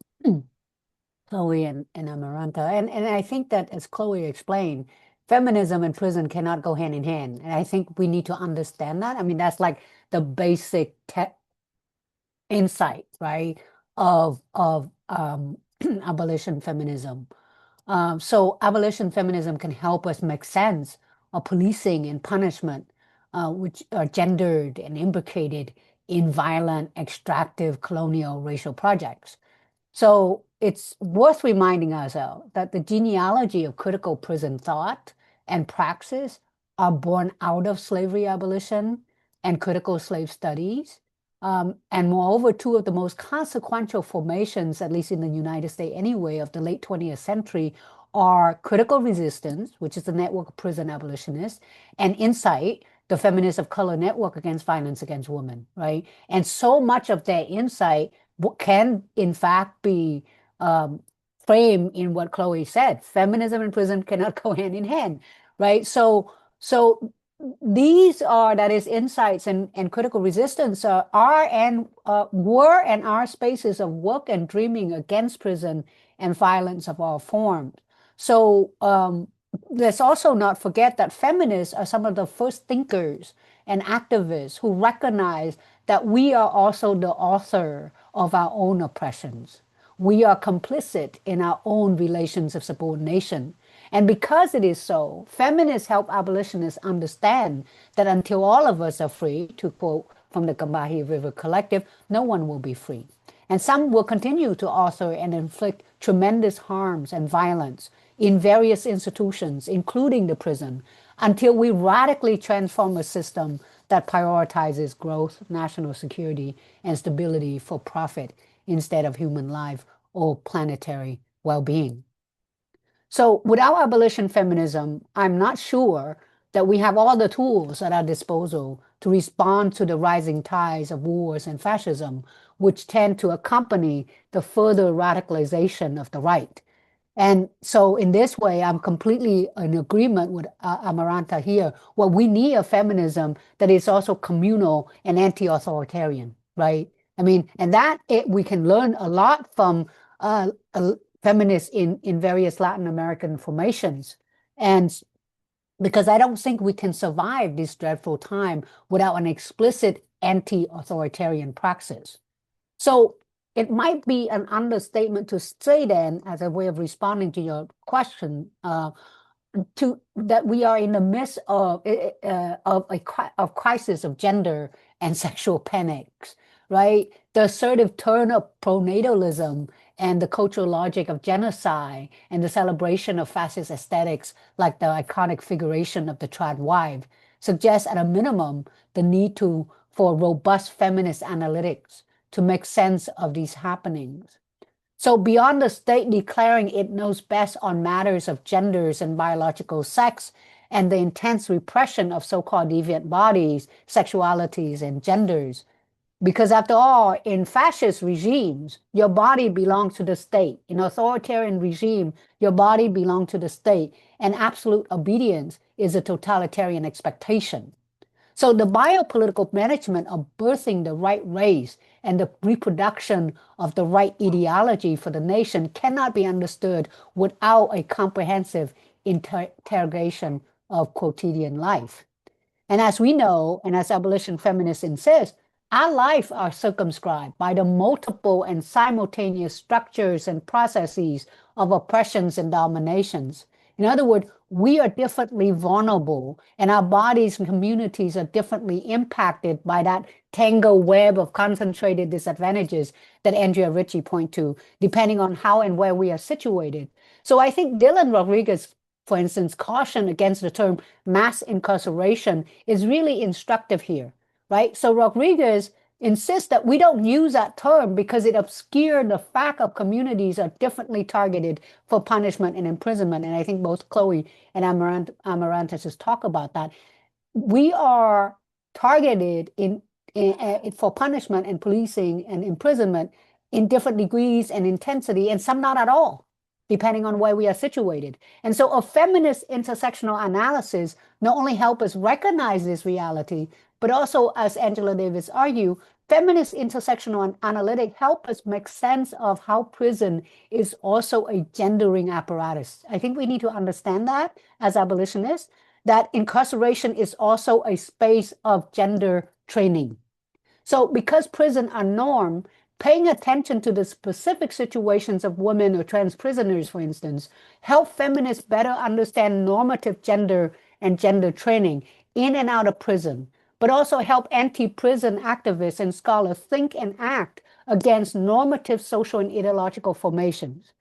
Chloe and Amaranta. And I think that, as Chloe explained, feminism and prison cannot go hand in hand. And I think we need to understand that. I mean, that's like the basic insight, right, of abolition feminism. So abolition feminism can help us make sense of policing and punishment, which are gendered and imbricated in violent, extractive, colonial, racial projects. So it's worth reminding ourselves that the genealogy of critical prison thought and praxis are born out of slavery abolition and critical slave studies. And moreover, two of the most consequential formations, at least in the United States anyway, of the late 20th century are critical resistance, which is the network of prison abolitionists, and Insight, the feminist of color network against violence against women, right? And so much of their insight can, in fact, be framed in what Chloe said. Feminism and prison cannot go hand in hand, right? So these are, that is, insights and critical resistance are and were and are spaces of work and dreaming against prison and violence of all forms. So let's also not forget that feminists are some of the first thinkers and activists who recognize that we are also the author of our own oppressions. We are complicit in our own relations of subordination. And because it is so, feminists help abolitionists understand that until all of us are free, to quote from the Combahee River Collective, no one will be free. And some will continue to author and inflict tremendous harms and violence in various institutions, including the prison, until we radically transform a system that prioritizes growth, national security, and stability for profit instead of human life or planetary well-being. So without abolition feminism, I'm not sure that we have all the tools at our disposal to respond to the rising tides of wars and fascism, which tend to accompany the further radicalization of the right. And so in this way, I'm completely in agreement with Amaranta here. Well, we need a feminism that is also communal and anti-authoritarian, right? I mean, and that we can learn a lot from feminists in various Latin American formations. And because I don't think we can survive this dreadful time without an explicit anti-authoritarian praxis. So it might be an understatement to say then, as a way of responding to your question, that we are in the midst of a crisis of gender and sexual panics, right? The assertive turn of pronatalism and the cultural logic of genocide and the celebration of fascist aesthetics, like the iconic figuration of the trad wife, suggests at a minimum the need for robust feminist analytics to make sense of these happenings. So beyond the state declaring it knows best on matters of genders and biological sex and the intense repression of so-called deviant bodies, sexualities, and genders, because after all, in fascist regimes, your body belongs to the state. In authoritarian regime, your body belongs to the state, and absolute obedience is a totalitarian expectation. So the biopolitical management of birthing the right race and the reproduction of the right ideology for the nation cannot be understood without a comprehensive interrogation of quotidian life. And as we know, and as abolition feminists insist, our lives are circumscribed by the multiple and simultaneous structures and processes of oppressions and dominations. In other words, we are differently vulnerable, and our bodies and communities are differently impacted by that tangled web of concentrated disadvantages that Andrea Ritchie pointed to, depending on how and where we are situated. So I think Dylan Rodriguez, for instance, caution against the term mass incarceration is really instructive here, right? So Rodriguez insists that we don't use that term because it obscures the fact of communities are differently targeted for punishment and imprisonment. And I think both Chloe and Amaranta just talk about that. We are targeted for punishment and policing and imprisonment in different degrees and intensity, and some not at all, depending on where we are situated. And so a feminist intersectional analysis not only help us recognize this reality, but also, as Angela Davis argued, feminist intersectional analytic help us make sense of how prison is also a gendering apparatus. I think we need to understand that as abolitionists, that incarceration is also a space of gender training. So because prison are norm, paying attention to the specific situations of women or trans prisoners, for instance, help feminists better understand normative gender and gender training in and out of prison, but also help anti-prison activists and scholars think and act against normative social and ideological formations.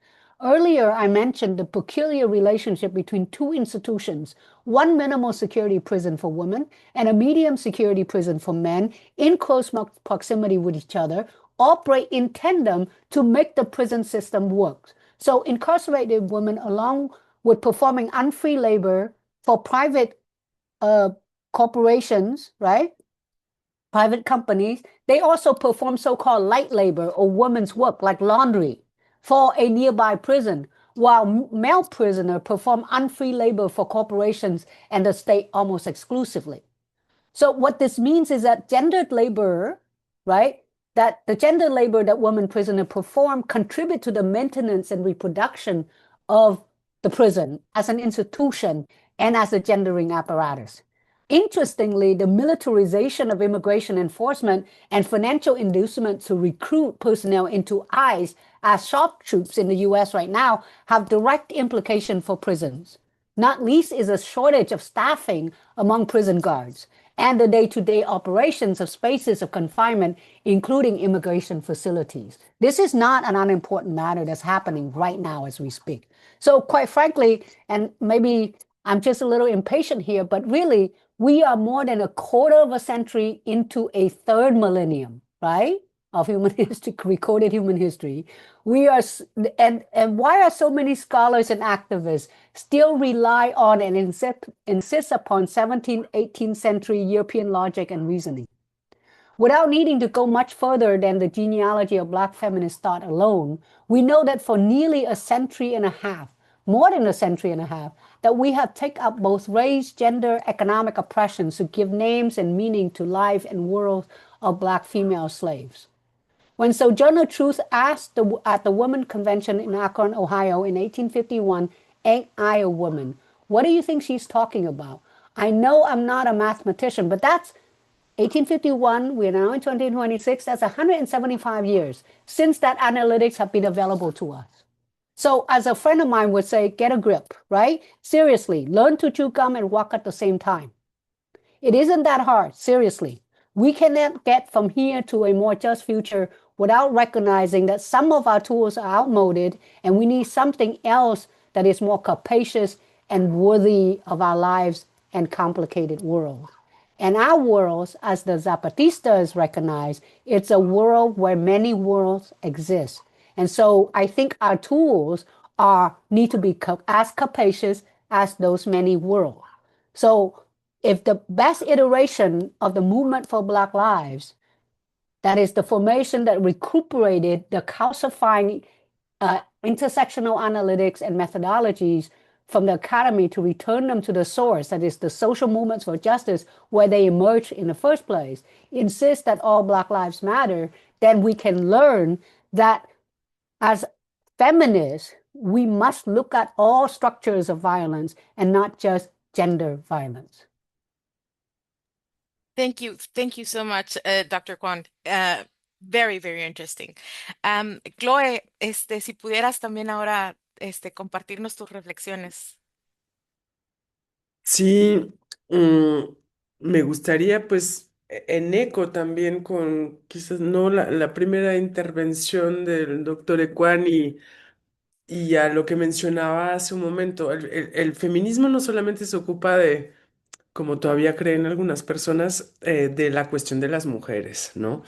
Earlier, I mentioned the peculiar relationship between two institutions, one minimal security prison for women and a medium security prison for men in close proximity with each other, operate in tandem to make the prison system work. So incarcerated women, along with performing unfree labor for private corporations, right? Private companies, they also perform so-called light labor or women's work like laundry for a nearby prison, while male prisoners perform unfree labor for corporations and the state almost exclusively. So what this means is that gendered labor, right, that the gender labor that women prisoners perform contribute to the maintenance and reproduction of the prison as an institution and as a gendering apparatus. Interestingly, the militarization of immigration enforcement and financial inducement to recruit personnel into ICE as sharp troops in the US right now have direct implication for prisons. Not least is a shortage of staffing among prison guards and the day-to-day operations of spaces of confinement, including immigration facilities. This is not an unimportant matter that's happening right now as we speak. So quite frankly, and maybe I'm just a little impatient here, but really, we are more than a quarter of a century into a third millennium, right, of human history, recorded human history. We are, and why are so many scholars and activists still rely on and insist upon 17th, 18th century European logic and reasoning? Without needing to go much further than the genealogy of Black feminist thought alone, we know that for nearly a century and a half, more than a century and a half, that we have taken up both race, gender, economic oppressions to give names and meaning to life and world of Black female slaves. When Sojourner Truth asked at the Women's Convention in Akron, Ohio in 1851, "Ain't I a woman?" What do you think she's talking about? I know I'm not a mathematician, but that's 1851, we're now in 2026, that's 175 years since that analytics have been available to us. So as a friend of mine would say, get a grip, right? Seriously, learn to chew gum and walk at the same time. It isn't that hard, seriously. We cannot get from here to a more just future without recognizing that some of our tools are outmoded and we need something else that is more capacious and worthy of our lives and complicated world. And our worlds, as the Zapatistas recognize, it's a world where many worlds exist. And so I think our tools need to be as capacious as those many worlds. So if the best iteration of the movement for Black lives, that is the formation that recuperated the calcifying intersectional analytics and methodologies from the academy to return them to the source, that is the social movements for justice, where they emerged in the first place, insist that all Black lives matter, then we can learn that as feminists, we must look at all structures of violence and not just gender violence. Thank you. Thank you so much, Dr. Kwon. Very, very interesting. Chloe, si pudieras también ahora compartirnos tus reflexiones. Sí, me gustaría pues en eco también con quizás no la primera intervención del doctor Ekwani y a lo que mencionaba hace un momento, el feminismo no solamente se ocupa de, como todavía creen algunas personas, de la cuestión de las mujeres, ¿no?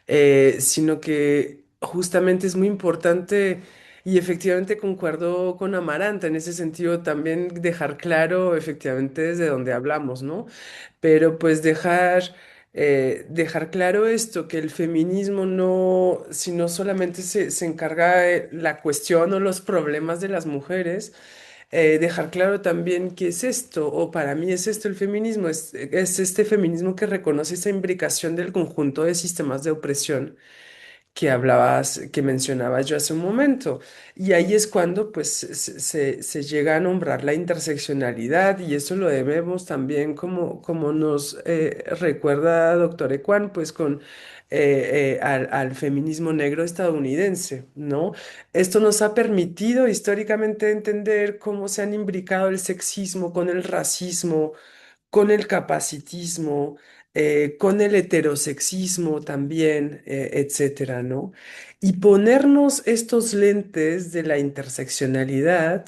Sino que justamente es muy importante y efectivamente concuerdo con Amaranta en ese sentido también dejar claro efectivamente desde dónde hablamos, ¿no? Pero pues dejar dejar claro esto, que el feminismo no, sino solamente se encarga de la cuestión o los problemas de las mujeres, dejar claro también qué es esto, o para mí es esto el feminismo, es este feminismo que reconoce esa imbricación del conjunto de sistemas de opresión que hablabas, que mencionaba yo hace un momento. Y ahí es cuando pues se llega a nombrar la interseccionalidad y eso lo debemos también como nos recuerda doctor Ecuán, pues con al feminismo negro estadounidense, ¿no? Esto nos ha permitido históricamente entender cómo se han imbricado el sexismo con el racismo, con el capacitismo, con el heterosexismo también, etcétera, ¿no? Y ponernos estos lentes de la interseccionalidad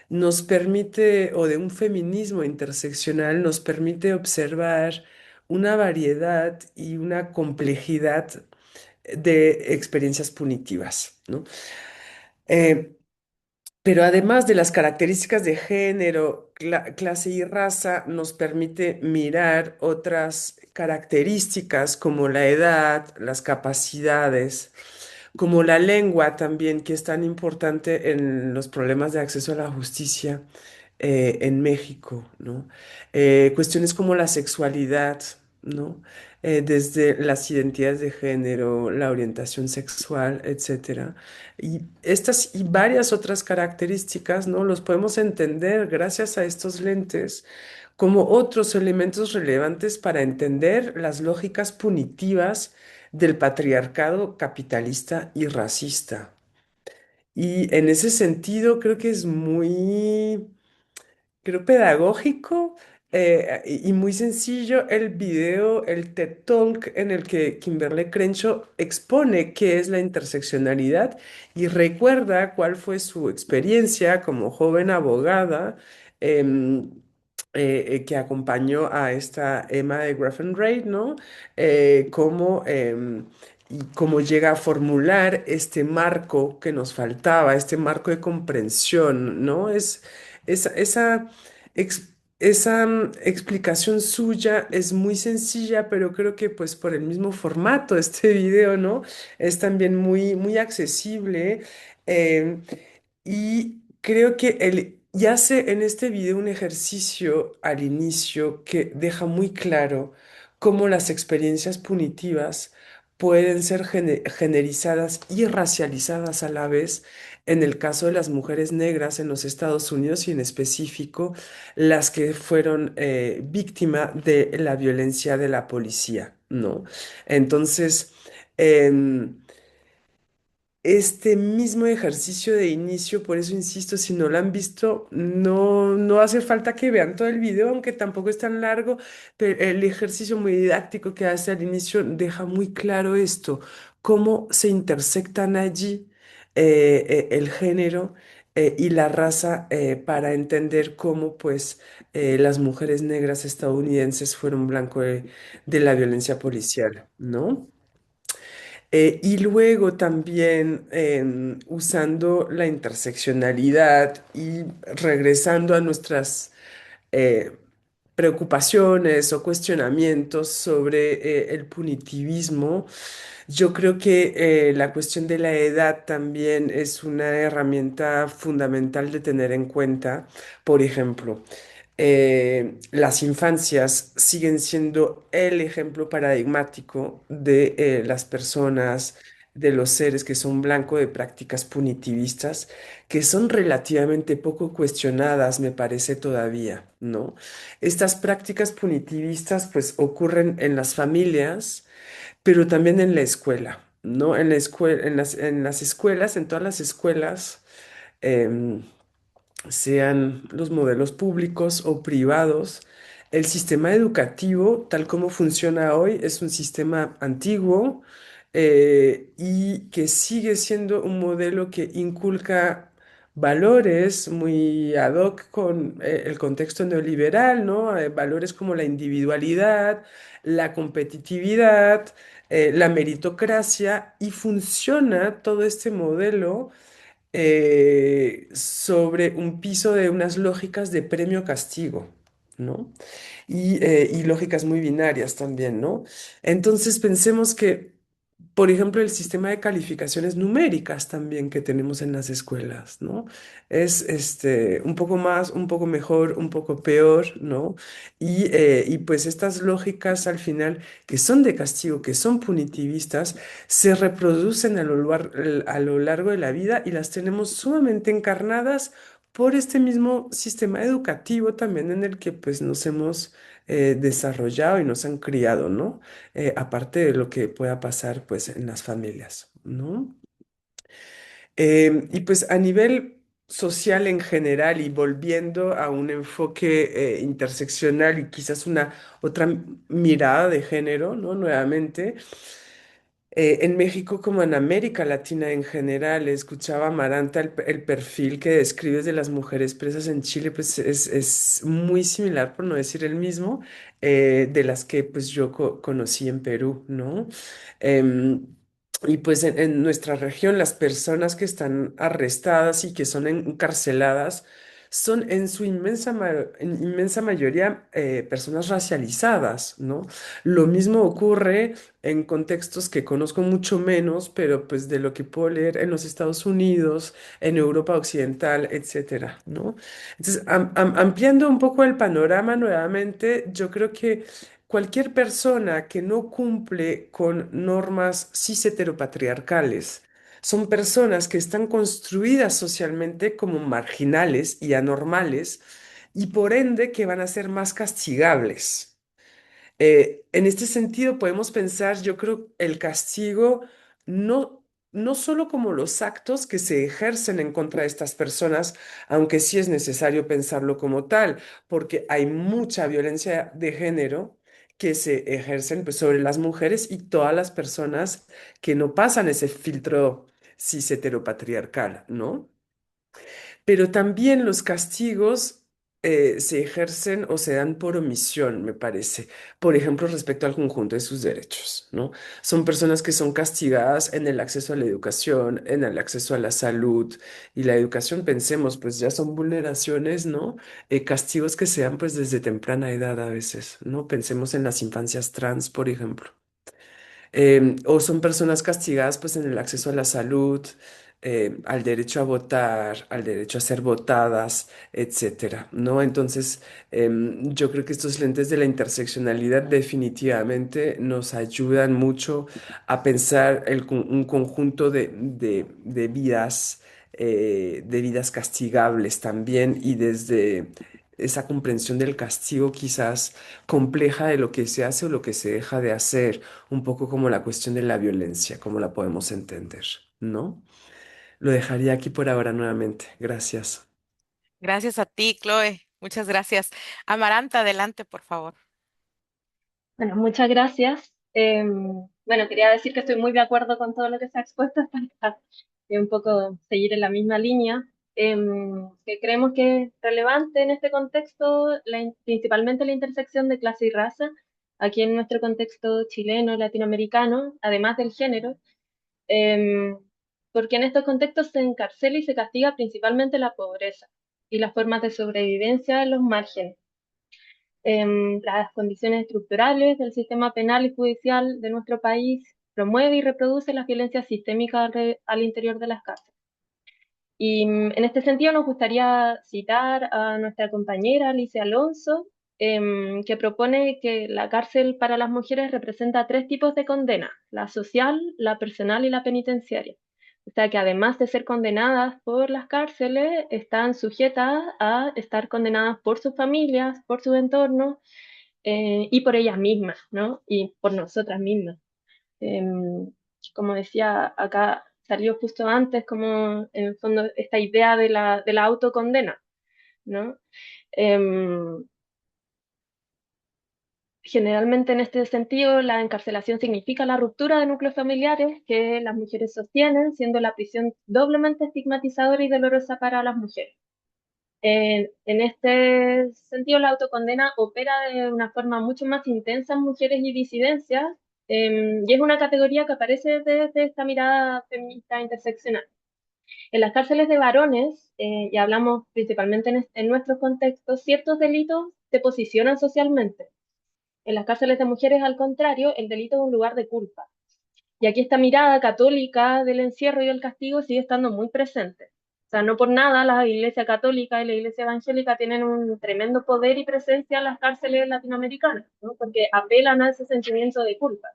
nos permite, o de un feminismo interseccional, nos permite observar una variedad y una complejidad de experiencias punitivas, ¿no? Eh, pero además de las características de género, clase y raza, nos permite mirar otras características como la edad, las capacidades, como la lengua también, que es tan importante en los problemas de acceso a la justicia en México, ¿no? Cuestiones como la sexualidad, ¿no? Desde las identidades de género, la orientación sexual, etcétera. Y estas y varias otras características, ¿no? Los podemos entender gracias a estos lentes como otros elementos relevantes para entender las lógicas punitivas del patriarcado capitalista y racista. Y en ese sentido creo que es muy creo pedagógico y muy sencillo el video, el TED Talk en el que Kimberly Crenshaw expone qué es la interseccionalidad y recuerda cuál fue su experiencia como joven abogada em, que acompañó a esta Emma de Graffenreid, ¿no? Y cómo llega a formular este marco que nos faltaba, este marco de comprensión, ¿no? Esa, explicación suya es muy sencilla, pero creo que pues por el mismo formato de este video, ¿no? Es también muy accesible. em, y creo que y hace en este video un ejercicio al inicio que deja muy claro cómo las experiencias punitivas pueden ser generizadas y racializadas a la vez en el caso de las mujeres negras en los Estados Unidos y en específico las que fueron víctima de la violencia de la policía, ¿no? Entonces, em, este mismo ejercicio de inicio, por eso insisto, si no lo han visto, no hace falta que vean todo el video, aunque tampoco es tan largo, pero el ejercicio muy didáctico que hace al inicio deja muy claro esto, cómo se intersectan allí el género y la raza para entender cómo pues las mujeres negras estadounidenses fueron blanco de la violencia policial, ¿no? Y luego también usando la interseccionalidad y regresando a nuestras eh, preocupaciones o cuestionamientos sobre el punitivismo, yo creo que la cuestión de la edad también es una herramienta fundamental de tener en cuenta. Por ejemplo, las infancias siguen siendo el ejemplo paradigmático de las personas, de los seres que son blanco de prácticas punitivistas, que son relativamente poco cuestionadas, me parece todavía, ¿no? Estas prácticas punitivistas pues ocurren en las familias, pero también en la escuela, ¿no? En la escuela, en las escuelas, en todas las escuelas. em, Sean los modelos públicos o privados. El sistema educativo, tal como funciona hoy, es un sistema antiguo y que sigue siendo un modelo que inculca valores muy ad hoc con el contexto neoliberal, ¿no? Valores como la individualidad, la competitividad, la meritocracia, y funciona todo este modelo sobre un piso de unas lógicas de premio-castigo, ¿no? Y lógicas muy binarias también, ¿no? Entonces pensemos que, por ejemplo, el sistema de calificaciones numéricas también que tenemos en las escuelas, ¿no? Es un poco más, un poco mejor, un poco peor, ¿no? Y pues estas lógicas al final, que son de castigo, que son punitivistas, se reproducen a lo largo de la vida y las tenemos sumamente encarnadas por este mismo sistema educativo también en el que pues nos hemos desarrollado y nos han criado, ¿no? Aparte de lo que pueda pasar pues en las familias, ¿no? Y pues a nivel social en general y volviendo a un enfoque interseccional y quizás una otra mirada de género, ¿no? Nuevamente. En México como en América Latina en general, escuchaba Amaranta el perfil que describes de las mujeres presas en Chile, pues es muy similar, por no decir el mismo, de las que pues yo conocí en Perú, ¿no? Em, y pues en nuestra región las personas que están arrestadas y que son encarceladas son en su en inmensa mayoría personas racializadas, ¿no? Lo mismo ocurre en contextos que conozco mucho menos, pero pues de lo que puedo leer en los Estados Unidos, en Europa Occidental, etcétera, ¿no? Entonces, ampliando un poco el panorama nuevamente, yo creo que cualquier persona que no cumple con normas cis heteropatriarcales, son personas que están construidas socialmente como marginales y anormales y por ende que van a ser más castigables. En este sentido, podemos pensar, yo creo, el castigo no solo como los actos que se ejercen en contra de estas personas, aunque sí es necesario pensarlo como tal, porque hay mucha violencia de género que se ejercen pues, sobre las mujeres y todas las personas que no pasan ese filtro cis heteropatriarcal, ¿no? Pero también los castigos se ejercen o se dan por omisión, me parece. Por ejemplo, respecto al conjunto de sus derechos, ¿no? Son personas que son castigadas en el acceso a la educación, en el acceso a la salud. Y la educación, pensemos, pues ya son vulneraciones, ¿no? Castigos que se dan pues desde temprana edad a veces, ¿no? Pensemos en las infancias trans, por ejemplo. O son personas castigadas pues en el acceso a la salud, al derecho a votar, al derecho a ser votadas, etcétera, ¿no? Entonces, yo creo que estos lentes de la interseccionalidad definitivamente nos ayudan mucho a pensar un conjunto de vidas castigables también y desde esa comprensión del castigo quizás compleja de lo que se hace o lo que se deja de hacer un poco como la cuestión de la violencia, como la podemos entender, ¿no? Lo dejaría aquí por ahora nuevamente. Gracias. Gracias a ti, Chloe. Muchas gracias. Amaranta, adelante, por favor. Bueno, muchas gracias. Bueno, quería decir que estoy muy de acuerdo con todo lo que se ha expuesto para un poco seguir en la misma línea. Que creemos que es relevante en este contexto, principalmente la intersección de clase y raza, aquí en nuestro contexto chileno, latinoamericano, además del género, em, porque en estos contextos se encarcela y se castiga principalmente la pobreza y las formas de sobrevivencia en los márgenes. Las condiciones estructurales del sistema penal y judicial de nuestro país promueve y reproduce la violencia sistémica al interior de las cárceles. Y en este sentido nos gustaría citar a nuestra compañera Alicia Alonso, que propone que la cárcel para las mujeres representa tres tipos de condena: la social, la personal y la penitenciaria. O sea que además de ser condenadas por las cárceles, están sujetas a estar condenadas por sus familias, por su entorno, y por ellas mismas, ¿no? Y por nosotras mismas. Em, Como decía, acá salió justo antes como en el fondo esta idea de la autocondena, ¿no? Em, Generalmente en este sentido la encarcelación significa la ruptura de núcleos familiares que las mujeres sostienen, siendo la prisión doblemente estigmatizadora y dolorosa para las mujeres. En este sentido, la autocondena opera de una forma mucho más intensa en mujeres y disidencias, y es una categoría que aparece desde esta mirada feminista interseccional. En las cárceles de varones, y hablamos principalmente en nuestros contextos, ciertos delitos se posicionan socialmente. En las cárceles de mujeres, al contrario, el delito es un lugar de culpa. Y aquí esta mirada católica del encierro y el castigo sigue estando muy presente. O sea, no por nada la Iglesia Católica y la Iglesia Evangélica tienen un tremendo poder y presencia en las cárceles latinoamericanas, ¿no? Porque apelan a ese sentimiento de culpa,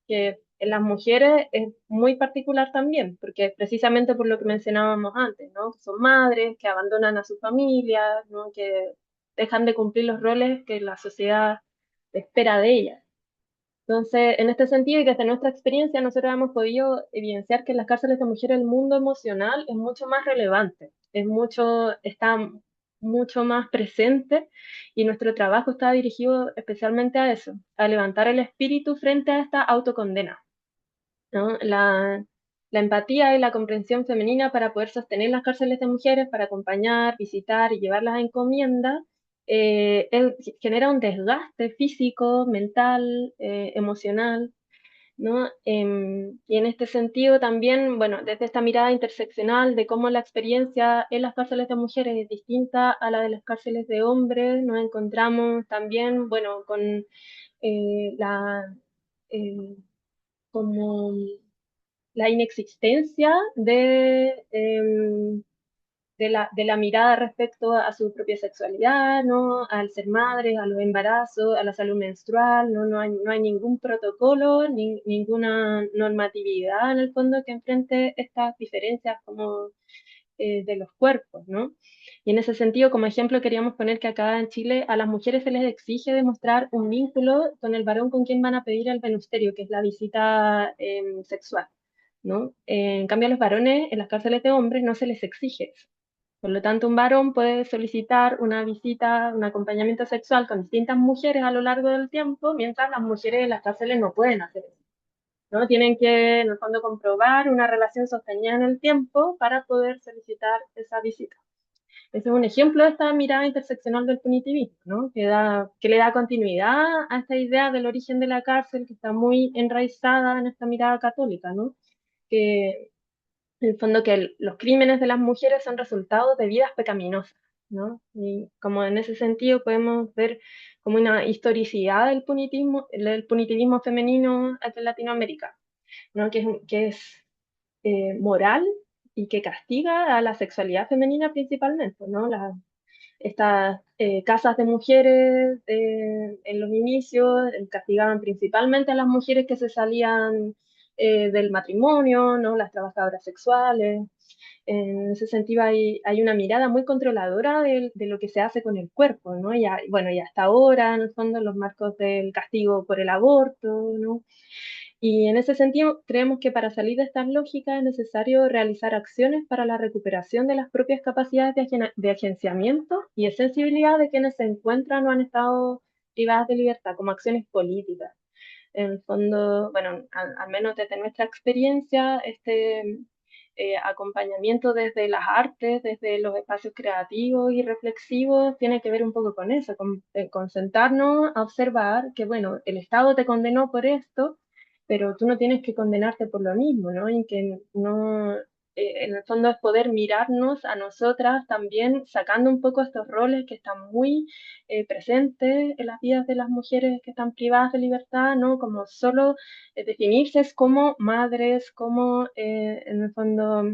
que en las mujeres es muy particular también, porque precisamente por lo que mencionábamos antes, ¿no? Que son madres, que abandonan a sus familias, ¿no? Que dejan de cumplir los roles que la sociedad espera de ellas. Entonces, en este sentido y desde nuestra experiencia, nosotros hemos podido evidenciar que en las cárceles de mujeres el mundo emocional es mucho más relevante, está mucho más presente y nuestro trabajo está dirigido especialmente a eso, a levantar el espíritu frente a esta autocondena, ¿no? La empatía y la comprensión femenina para poder sostener las cárceles de mujeres, para acompañar, visitar y llevarlas a encomienda, genera un desgaste físico, mental, emocional, ¿no? Y en este sentido también, bueno, desde esta mirada interseccional de cómo la experiencia en las cárceles de mujeres es distinta a la de las cárceles de hombres, nos encontramos también, bueno, con la... eh, como la inexistencia de la mirada respecto a su propia sexualidad, ¿no? Al ser madre, a los embarazos, a la salud menstrual, ¿no? No hay ningún protocolo, ninguna normatividad en el fondo que enfrente estas diferencias como de los cuerpos, ¿no? Y en ese sentido, como ejemplo, queríamos poner que acá en Chile a las mujeres se les exige demostrar un vínculo con el varón con quien van a pedir el venusterio, que es la visita sexual, ¿no? En cambio, a los varones en las cárceles de hombres no se les exige eso. Por lo tanto, un varón puede solicitar una visita, un acompañamiento sexual con distintas mujeres a lo largo del tiempo, mientras las mujeres en las cárceles no pueden hacer eso, ¿no? Tienen que, en el fondo, comprobar una relación sostenida en el tiempo para poder solicitar esa visita. Ese es un ejemplo de esta mirada interseccional del punitivismo, ¿no? Que le da continuidad a esta idea del origen de la cárcel, que está muy enraizada en esta mirada católica, ¿no? Que, en el fondo, que los crímenes de las mujeres son resultados de vidas pecaminosas, ¿no? Y como en ese sentido podemos ver como una historicidad del punitivismo femenino aquí en Latinoamérica, ¿no? Que es moral y que castiga a la sexualidad femenina principalmente, ¿no? Estas casas de mujeres en los inicios castigaban principalmente a las mujeres que se salían del matrimonio, ¿no? Las trabajadoras sexuales. En ese sentido hay una mirada muy controladora de lo que se hace con el cuerpo, ¿no? Bueno, y hasta ahora, en el fondo, los marcos del castigo por el aborto, ¿no? Y en ese sentido, creemos que para salir de estas lógicas es necesario realizar acciones para la recuperación de las propias capacidades de agenciamiento y de sensibilidad de quienes se encuentran o han estado privadas de libertad, como acciones políticas. En el fondo, bueno, al menos desde nuestra experiencia, este acompañamiento desde las artes, desde los espacios creativos y reflexivos, tiene que ver un poco con eso, con sentarnos a observar que, bueno, el Estado te condenó por esto, pero tú no tienes que condenarte por lo mismo, ¿no? Y que no, en el fondo es poder mirarnos a nosotras también, sacando un poco estos roles que están muy presentes en las vidas de las mujeres que están privadas de libertad, ¿no? Como solo definirse como madres, como en el fondo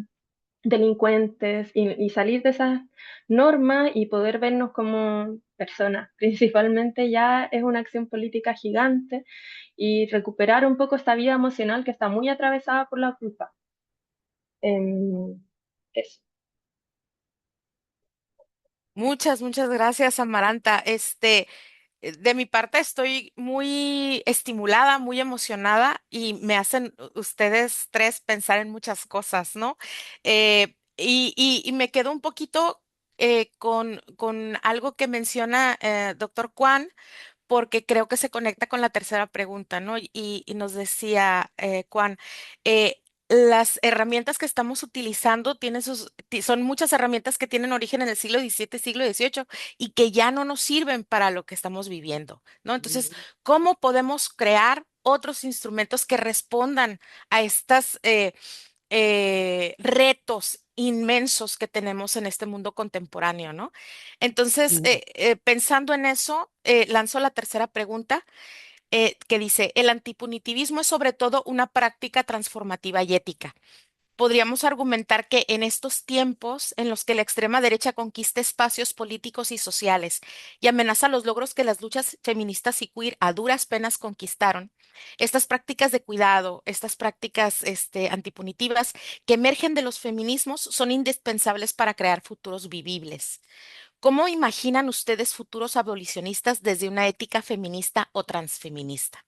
delincuentes y salir de esas normas y poder vernos como personas. Principalmente ya es una acción política gigante y recuperar un poco esta vida emocional que está muy atravesada por la culpa. Eso. Muchas gracias, Amaranta. De mi parte estoy muy estimulada, muy emocionada y me hacen ustedes tres pensar en muchas cosas, ¿no? Y me quedo un poquito con algo que menciona doctor Kwan porque creo que se conecta con la tercera pregunta, ¿no? Y nos decía Juan, las herramientas que estamos utilizando son muchas herramientas que tienen origen en el siglo XVII, siglo XVIII y que ya no nos sirven para lo que estamos viviendo, ¿no? Entonces, ¿cómo podemos crear otros instrumentos que respondan a estas retos inmensos que tenemos en este mundo contemporáneo, ¿no? Entonces, Mm. pensando en eso, lanzo la tercera pregunta, que dice, el antipunitivismo es sobre todo una práctica transformativa y ética. Podríamos argumentar que en estos tiempos en los que la extrema derecha conquista espacios políticos y sociales y amenaza los logros que las luchas feministas y queer a duras penas conquistaron, estas prácticas de cuidado, estas prácticas antipunitivas que emergen de los feminismos son indispensables para crear futuros vivibles. ¿Cómo imaginan ustedes futuros abolicionistas desde una ética feminista o transfeminista?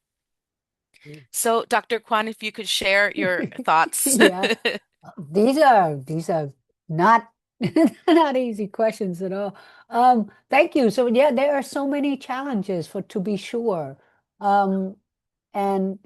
So, Dr. Kwan, if you could share your thoughts. Yeah, these are not not easy questions at all. Thank you. So yeah, there are so many challenges for to be sure. Um, and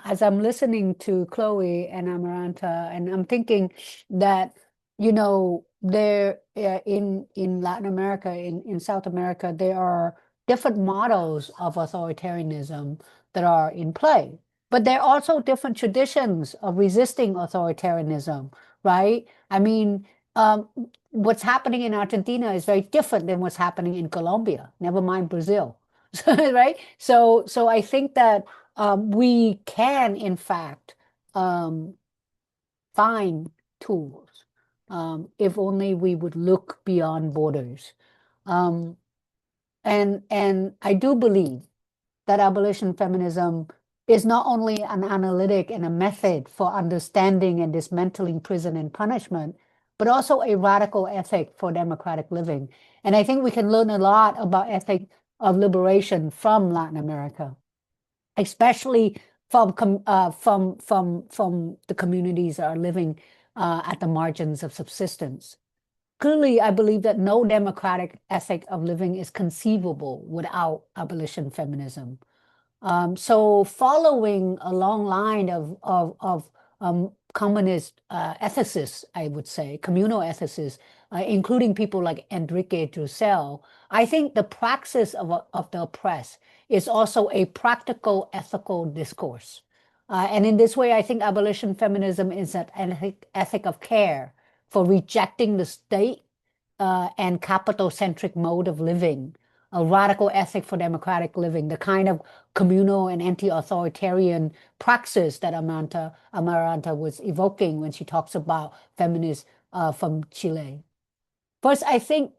as I'm listening to Chloe and Amaranta, and I'm thinking that there in Latin America, in South America, there are different models of authoritarianism that are in play. But there are also different traditions of resisting authoritarianism, right? I mean, what's happening in Argentina is very different than what's happening in Colombia, never mind Brazil, right? So I think that we can, in fact, find tools if only we would look beyond borders. And I do believe that abolition feminism is not only an analytic and a method for understanding and dismantling prison and punishment, but also a radical ethic for democratic living. And I think we can learn a lot about ethic of liberation from Latin America, especially from the communities that are living at the margins of subsistence. Clearly, I believe that no democratic ethic of living is conceivable without abolition feminism. So following a long line of communist ethicists, I would say, communal ethicists, including people like Enrique Dussel, I think the praxis of the oppressed is also a practical ethical discourse. And in this way, I think abolition feminism is an ethic of care for rejecting the state and capital-centric mode of living, a radical ethic for democratic living, the kind of communal and anti-authoritarian praxis that Amaranta was evoking when she talks about feminists from Chile. First, I think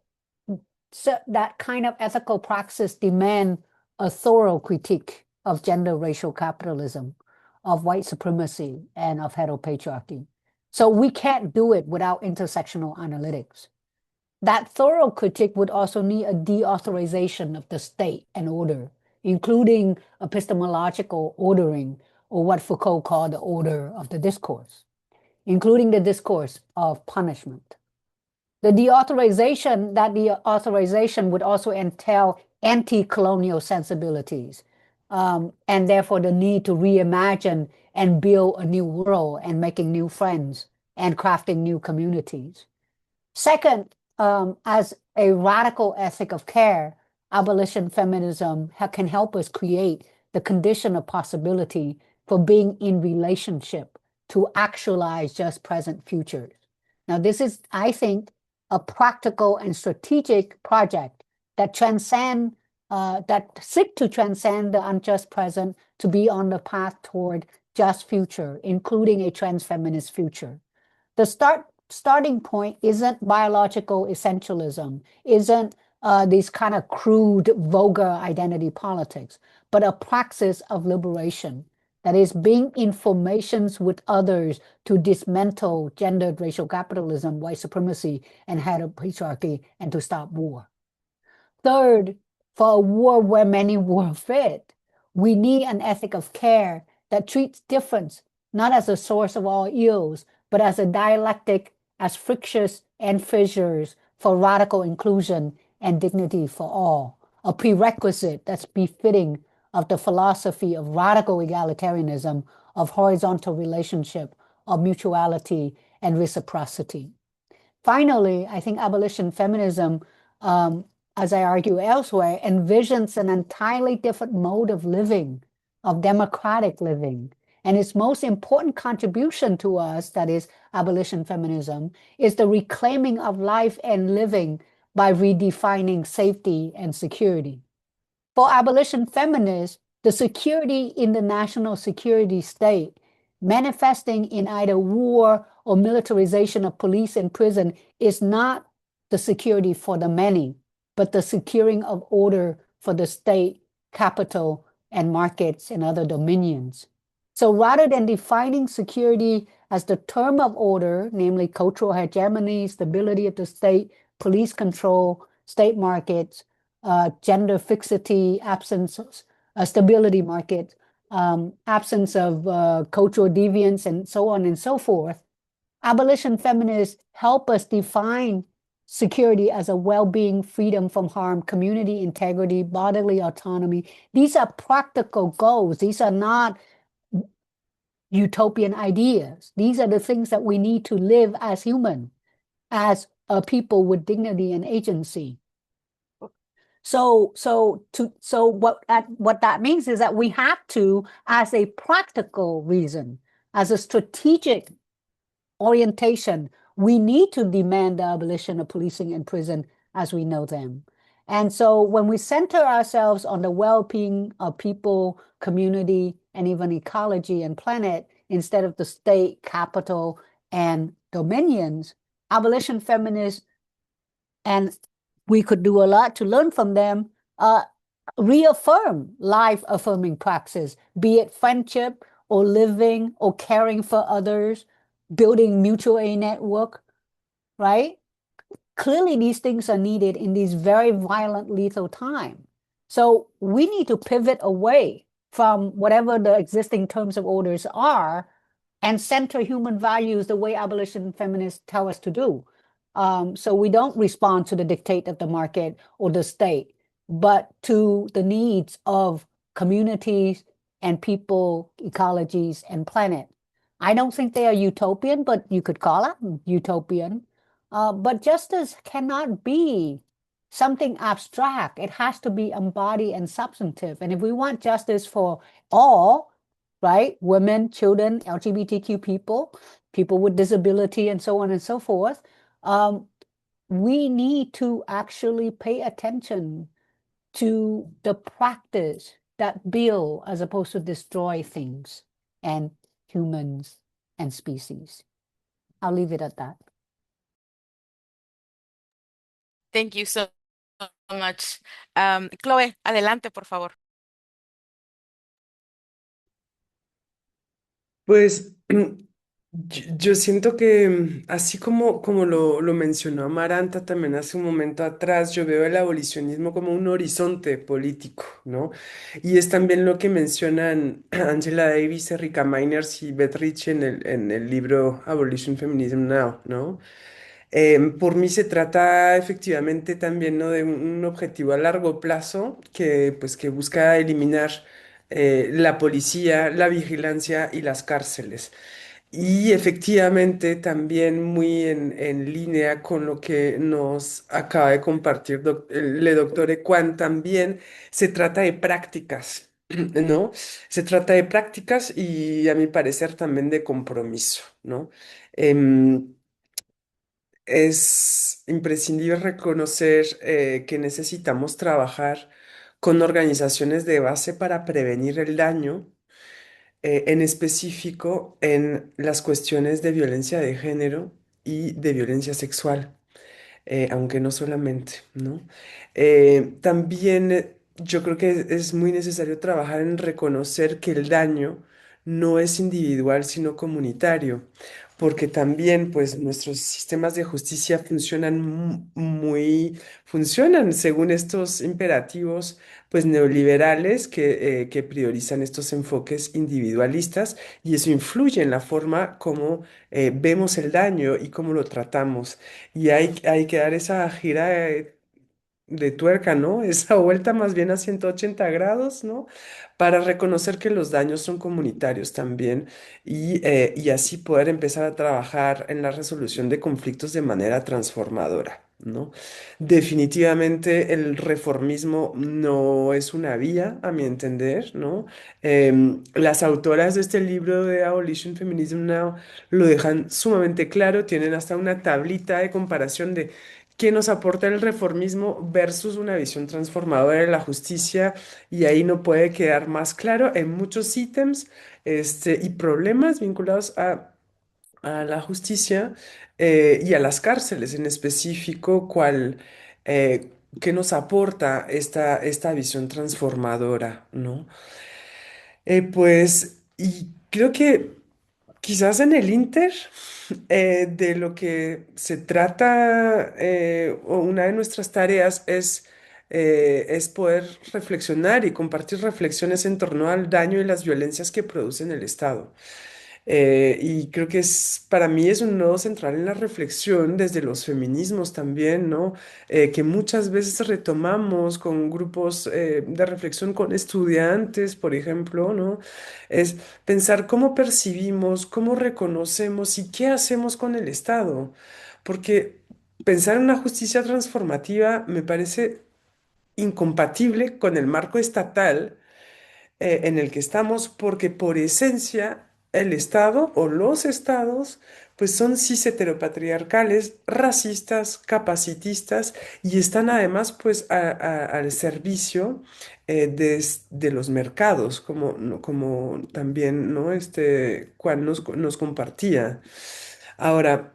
that kind of ethical praxis demand a thorough critique of gender racial capitalism, of white supremacy, and of heteropatriarchy. So we can't do it without intersectional analytics. That thorough critique would also need a deauthorization of the state and order, including epistemological ordering, or what Foucault called the order of the discourse, including the discourse of punishment. That the authorization would also entail anti-colonial sensibilities, and therefore the need to reimagine and build a new world and making new friends and crafting new communities. Second, as a radical ethic of care, abolition feminism can help us create the condition of possibility for being in relationship to actualize just present futures. Now, this is, I think, a practical and strategic project that seek to transcend the unjust present to be on the path toward just future, including a transfeminist future. The starting point isn't biological essentialism, isn't these kind of crude, vulgar identity politics, but a praxis of liberation. That is, being in formations with others to dismantle gendered racial capitalism, white supremacy, and heteropatriarchy, and to stop war. Third, for a war where many were fit, we need an ethic of care that treats difference not as a source of all ills, but as a dialectic, as frictious and fissures for radical inclusion and dignity for all, a prerequisite that's befitting of the philosophy of radical egalitarianism, of horizontal relationship, of mutuality and reciprocity. Finally, I think abolition feminism, as I argue elsewhere, envisions an entirely different mode of living, of democratic living, And its most important contribution to us, that is abolition feminism, is the reclaiming of life and living by redefining safety and security. For abolition feminists, the security in the national security state, manifesting in either war or militarization of police and prison, is not the security for the many, but the securing of order for the state, capital, and markets and other dominions. So rather than defining security as the term of order, namely cultural hegemony, stability of the state, police control, state markets, gender fixity, absence of stability market, absence of cultural deviance, and so on and so forth, abolition feminists help us define security as a well-being, freedom from harm, community integrity, bodily autonomy. These are practical goals. These are not utopian ideas. These are the things that we need to live as human, as a people with dignity and agency. So what that means is that we have to, as a practical reason, as a strategic orientation, we need to demand the abolition of policing and prison as we know them. And so when we center ourselves on the well-being of people, community, and even ecology and planet, instead of the state, capital, and dominions, abolition feminists, and we could do a lot to learn from them, reaffirm life-affirming praxis, be it friendship or living or caring for others, building mutual aid network, right? Clearly, these things are needed in these very violent, lethal times. So we need to pivot away from whatever the existing terms of orders are and center human values the way abolition feminists tell us to do. So we don't respond to the dictate of the market or the state, but to the needs of communities and people, ecologies, and planet. I don't think they are utopian, but you could call it utopian. But justice cannot be something abstract. It has to be embodied and substantive. And if we want justice for all, right, women, children, LGBTQ people, people with disability, and so on and so forth, we need to actually pay attention to the practice that build as opposed to destroy things and humans and species. I'll leave it at that. Thank you so much. Chloe, adelante, por favor. Pues yo siento que así como lo mencionó Amaranta también hace un momento atrás, yo veo el abolicionismo como un horizonte político, ¿no? Y es también lo que mencionan Angela Davis, Erika Meiners y Beth Rich en el libro Abolition Feminism Now, ¿no? Por mí se trata efectivamente también, ¿no?, de un objetivo a largo plazo que busca eliminar la policía, la vigilancia y las cárceles. Y efectivamente también muy en línea con lo que nos acaba de compartir el doctor Ecuán, también se trata de prácticas, ¿no? Se trata de prácticas y a mi parecer también de compromiso, ¿no? Em, es imprescindible reconocer que necesitamos trabajar con organizaciones de base para prevenir el daño, en específico en las cuestiones de violencia de género y de violencia sexual, aunque no solamente, ¿no? También yo creo que es muy necesario trabajar en reconocer que el daño no es individual, sino comunitario, porque también pues nuestros sistemas de justicia funcionan funcionan según estos imperativos pues neoliberales que priorizan estos enfoques individualistas y eso influye en la forma como vemos el daño y cómo lo tratamos. Y hay que dar esa gira de tuerca, ¿no? Esa vuelta más bien a 180 grados, ¿no? Para reconocer que los daños son comunitarios también y así poder empezar a trabajar en la resolución de conflictos de manera transformadora, ¿no? Definitivamente el reformismo no es una vía, a mi entender, ¿no? Las autoras de este libro de Abolition Feminism Now lo dejan sumamente claro, tienen hasta una tablita de comparación de qué nos aporta el reformismo versus una visión transformadora de la justicia, y ahí no puede quedar más claro en muchos ítems y problemas vinculados a la justicia y a las cárceles en específico, eh, qué nos aporta esta visión transformadora, ¿no? Y creo que quizás en el Inter de lo que se trata, o una de nuestras tareas es poder reflexionar y compartir reflexiones en torno al daño y las violencias que produce en el Estado. Y creo que para mí es un nodo central en la reflexión desde los feminismos también, ¿no? Que muchas veces retomamos con grupos de reflexión con estudiantes, por ejemplo, ¿no? Es pensar cómo percibimos, cómo reconocemos y qué hacemos con el Estado. Porque pensar en una justicia transformativa me parece incompatible con el marco estatal en el que estamos, porque por esencia el Estado o los estados pues son cis heteropatriarcales, racistas, capacitistas, y están además pues al servicio de los mercados, como, como también, ¿no? Juan nos compartía. Ahora,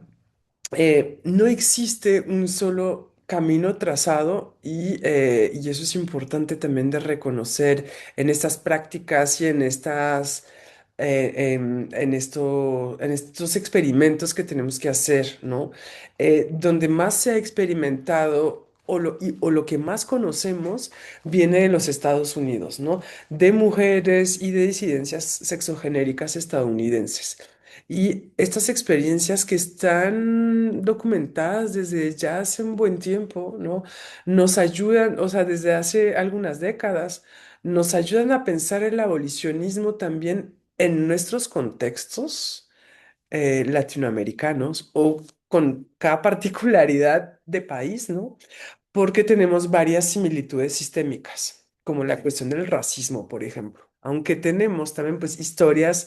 no existe un solo camino trazado, y eso es importante también de reconocer en estas prácticas y en estos experimentos que tenemos que hacer, ¿no? Donde más se ha experimentado o lo que más conocemos viene de los Estados Unidos, ¿no? De mujeres y de disidencias sexogenéricas estadounidenses. Y estas experiencias que están documentadas desde ya hace un buen tiempo, ¿no? Nos ayudan, o sea, desde hace algunas décadas, nos ayudan a pensar el abolicionismo también en nuestros contextos latinoamericanos o con cada particularidad de país, ¿no? Porque tenemos varias similitudes sistémicas, como la cuestión del racismo, por ejemplo. Aunque tenemos también pues historias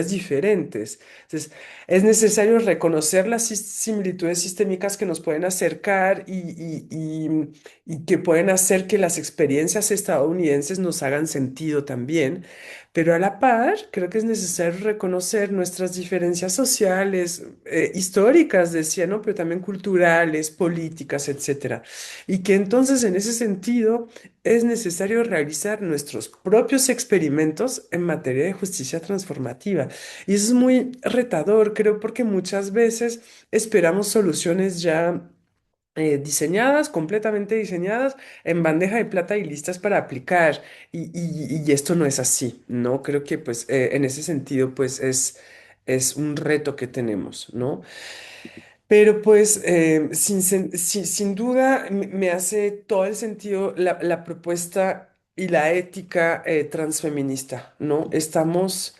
diferentes. Entonces, es necesario reconocer las similitudes sistémicas que nos pueden acercar y que pueden hacer que las experiencias estadounidenses nos hagan sentido también. Pero a la par, creo que es necesario reconocer nuestras diferencias sociales, históricas, decía, ¿no? Pero también culturales, políticas, etcétera. Y que entonces, en ese sentido, es necesario realizar nuestros propios experimentos en materia de justicia transformativa. Y eso es muy retador, creo, porque muchas veces esperamos soluciones ya diseñadas, completamente diseñadas, en bandeja de plata y listas para aplicar. Y esto no es así, ¿no? Creo que pues en ese sentido pues es un reto que tenemos, ¿no? Pero pues sin duda me hace todo el sentido la propuesta y la ética transfeminista, ¿no? Estamos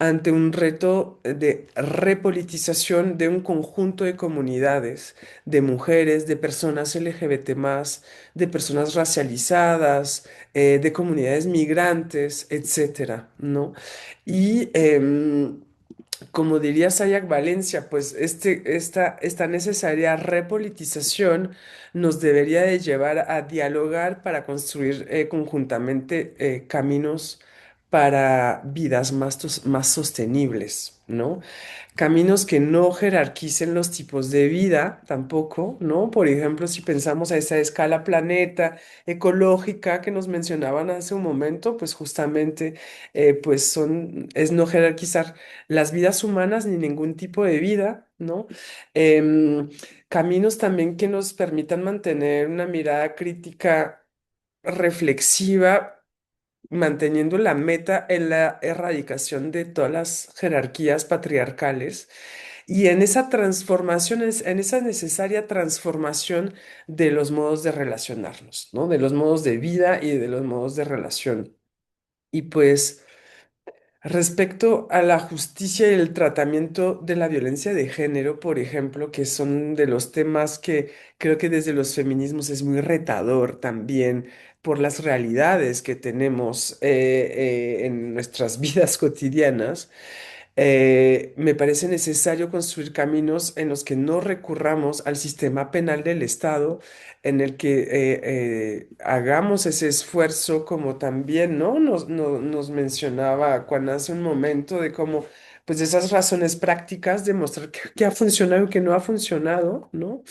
ante un reto de repolitización de un conjunto de comunidades, de mujeres, de personas LGBT+, de personas racializadas, de comunidades migrantes, etcétera, ¿no? Y como diría Sayak Valencia, pues esta necesaria repolitización nos debería de llevar a dialogar para construir conjuntamente caminos para vidas más sostenibles, ¿no? Caminos que no jerarquicen los tipos de vida tampoco, ¿no? Por ejemplo, si pensamos a esa escala planeta ecológica que nos mencionaban hace un momento, pues justamente es no jerarquizar las vidas humanas ni ningún tipo de vida, ¿no? Em, Caminos también que nos permitan mantener una mirada crítica reflexiva, manteniendo la meta en la erradicación de todas las jerarquías patriarcales y en esa transformación, en esa necesaria transformación de los modos de relacionarnos, ¿no? De los modos de vida y de los modos de relación. Y pues Respecto a la justicia y el tratamiento de la violencia de género, por ejemplo, que son de los temas que creo que desde los feminismos es muy retador también por las realidades que tenemos en nuestras vidas cotidianas. Me parece necesario construir caminos en los que no recurramos al sistema penal del Estado, en el que hagamos ese esfuerzo, como también, ¿no? Nos mencionaba Juan hace un momento, de cómo, pues, esas razones prácticas, demostrar que ha funcionado y que no ha funcionado, ¿no?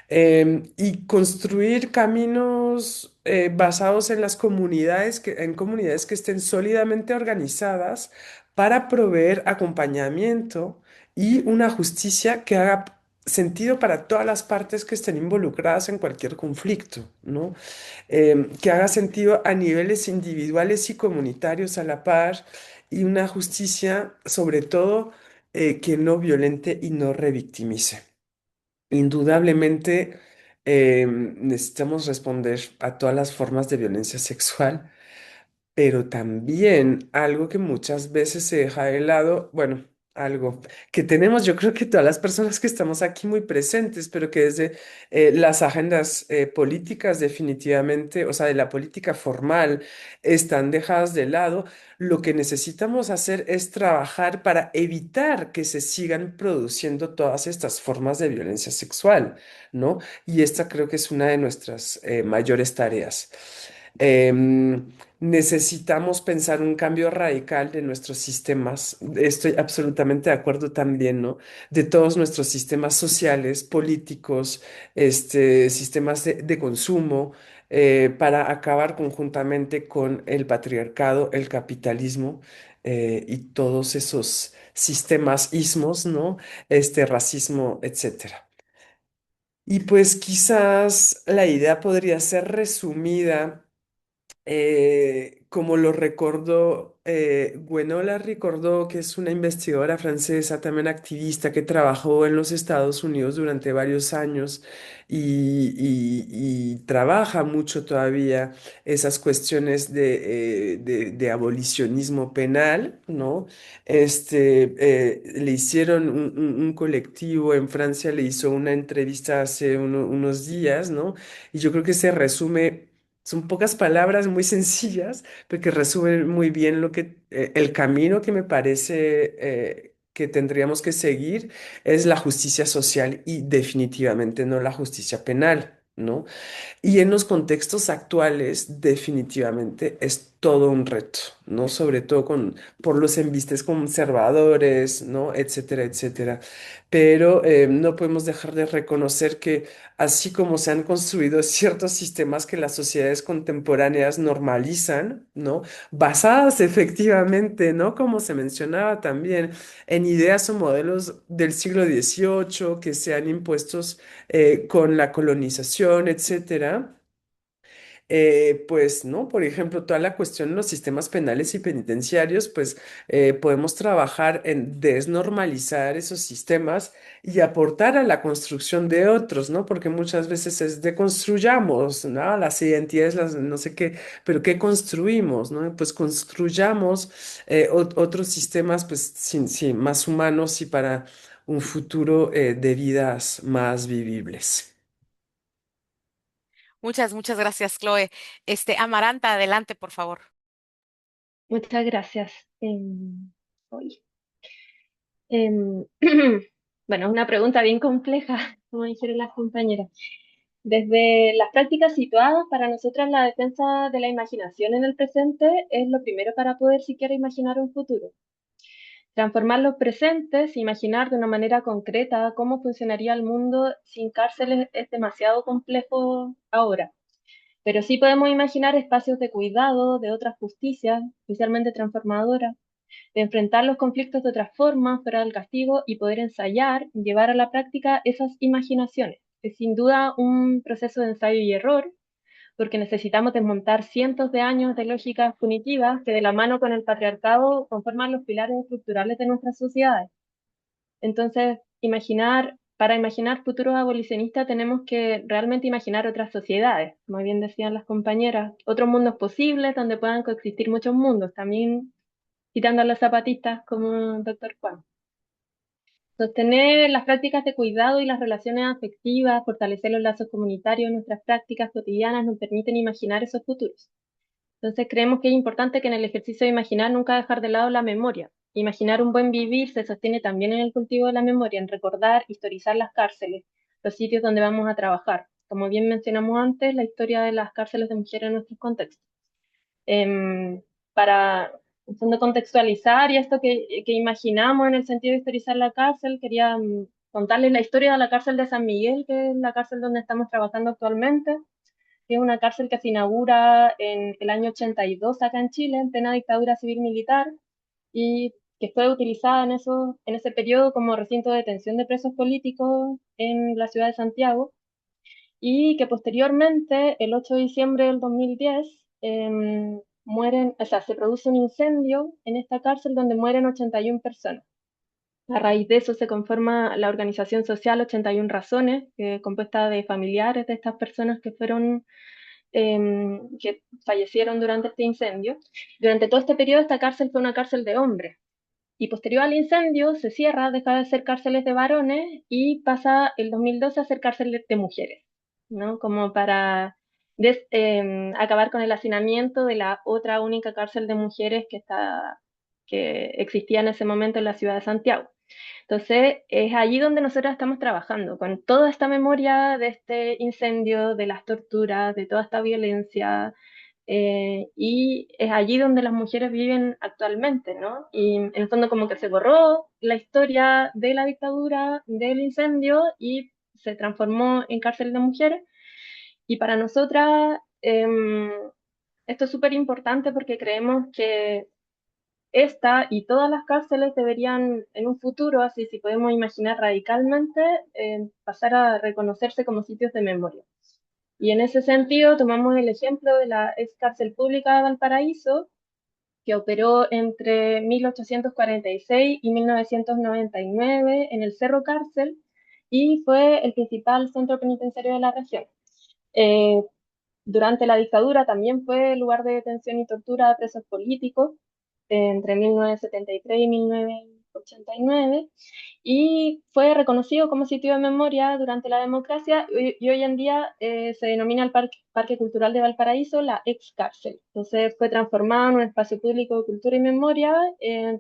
Y construir caminos basados en las comunidades, en comunidades que estén sólidamente organizadas para proveer acompañamiento y una justicia que haga sentido para todas las partes que estén involucradas en cualquier conflicto, ¿no? Que haga sentido a niveles individuales y comunitarios a la par, y una justicia, sobre todo, que no violente y no revictimice. Indudablemente, necesitamos responder a todas las formas de violencia sexual, pero también algo que muchas veces se deja de lado, bueno, algo que tenemos, yo creo que todas las personas que estamos aquí muy presentes, pero que desde las agendas políticas definitivamente, o sea, de la política formal, están dejadas de lado. Lo que necesitamos hacer es trabajar para evitar que se sigan produciendo todas estas formas de violencia sexual, ¿no? Y esta creo que es una de nuestras mayores tareas. Em, Necesitamos pensar un cambio radical de nuestros sistemas. Estoy absolutamente de acuerdo también, ¿no? De todos nuestros sistemas sociales, políticos, sistemas de consumo, para acabar conjuntamente con el patriarcado, el capitalismo, y todos esos sistemas ismos, ¿no? Racismo, etcétera. Y pues quizás la idea podría ser resumida, como lo recordó Gwenola Ricordó, que es una investigadora francesa, también activista, que trabajó en los Estados Unidos durante varios años y trabaja mucho todavía esas cuestiones de abolicionismo penal, ¿no? Le hicieron un colectivo en Francia, le hizo una entrevista hace unos días, ¿no? Y yo creo que se resume. Son pocas palabras muy sencillas, pero que resumen muy bien el camino que me parece que tendríamos que seguir es la justicia social y definitivamente no la justicia penal, ¿no? Y en los contextos actuales, definitivamente es todo un reto, ¿no? Sobre todo por los embistes conservadores, ¿no? Etcétera, etcétera. Pero no podemos dejar de reconocer que así como se han construido ciertos sistemas que las sociedades contemporáneas normalizan, ¿no? Basadas efectivamente, ¿no? Como se mencionaba también, en ideas o modelos del siglo XVIII que se han impuestos con la colonización, etcétera. Pues, ¿no? Por ejemplo, toda la cuestión de los sistemas penales y penitenciarios, pues podemos trabajar en desnormalizar esos sistemas y aportar a la construcción de otros, ¿no? Porque muchas veces es deconstruyamos, ¿no? Las identidades, las no sé qué, pero ¿qué construimos, ¿no? Pues construyamos otros sistemas, pues, sí, más humanos y para un futuro de vidas más vivibles. Muchas gracias, Chloe. Amaranta, adelante, por favor. Muchas gracias. Hoy. Em, bueno, es una pregunta bien compleja, como dijeron las compañeras. Desde las prácticas situadas, para nosotras la defensa de la imaginación en el presente es lo primero para poder siquiera imaginar un futuro. Transformar los presentes, imaginar de una manera concreta cómo funcionaría el mundo sin cárceles es demasiado complejo ahora. Pero sí podemos imaginar espacios de cuidado, de otras justicias, especialmente transformadoras, de enfrentar los conflictos de otras formas, fuera del castigo, y poder ensayar, llevar a la práctica esas imaginaciones. Es sin duda un proceso de ensayo y error, porque necesitamos desmontar cientos de años de lógicas punitivas que de la mano con el patriarcado conforman los pilares estructurales de nuestras sociedades. Entonces, para imaginar futuros abolicionistas tenemos que realmente imaginar otras sociedades, como bien decían las compañeras, otros mundos posibles donde puedan coexistir muchos mundos. También citando a los zapatistas como doctor Juan. Sostener las prácticas de cuidado y las relaciones afectivas, fortalecer los lazos comunitarios en nuestras prácticas cotidianas nos permiten imaginar esos futuros. Entonces creemos que es importante que en el ejercicio de imaginar nunca dejar de lado la memoria. Imaginar un buen vivir se sostiene también en el cultivo de la memoria, en recordar, historizar las cárceles, los sitios donde vamos a trabajar. Como bien mencionamos antes, la historia de las cárceles de mujeres en nuestros contextos. Para, en fondo, contextualizar y esto que imaginamos en el sentido de historizar la cárcel, quería contarles la historia de la cárcel de San Miguel, que es la cárcel donde estamos trabajando actualmente, que es una cárcel que se inaugura en el año 82 acá en Chile, en plena dictadura civil-militar, y que fue utilizada en ese periodo como recinto de detención de presos políticos en la ciudad de Santiago, y que posteriormente, el 8 de diciembre del 2010, mueren, o sea, se produce un incendio en esta cárcel donde mueren 81 personas. A raíz de eso se conforma la organización social 81 Razones, compuesta de familiares de estas personas que fueron, que fallecieron durante este incendio. Durante todo este periodo, esta cárcel fue una cárcel de hombres. Y posterior al incendio se cierra, deja de ser cárceles de varones y pasa el 2012 a ser cárceles de mujeres, ¿no? Como para acabar con el hacinamiento de la otra única cárcel de mujeres que existía en ese momento en la ciudad de Santiago. Entonces, es allí donde nosotros estamos trabajando, con toda esta memoria de este incendio, de las torturas, de toda esta violencia, y es allí donde las mujeres viven actualmente, ¿no? Y en el fondo como que se borró la historia de la dictadura, del incendio, y se transformó en cárcel de mujeres. Y para nosotras esto es súper importante porque creemos que esta y todas las cárceles deberían en un futuro, así si podemos imaginar radicalmente, pasar a reconocerse como sitios de memoria. Y en ese sentido tomamos el ejemplo de la ex cárcel pública de Valparaíso, que operó entre 1846 y 1999 en el Cerro Cárcel y fue el principal centro penitenciario de la región. Eh, Durante la dictadura también fue lugar de detención y tortura de presos políticos entre 1973 y 1989 y fue reconocido como sitio de memoria durante la democracia y hoy en día se denomina el Parque Cultural de Valparaíso la ex cárcel. Entonces fue transformado en un espacio público de cultura y memoria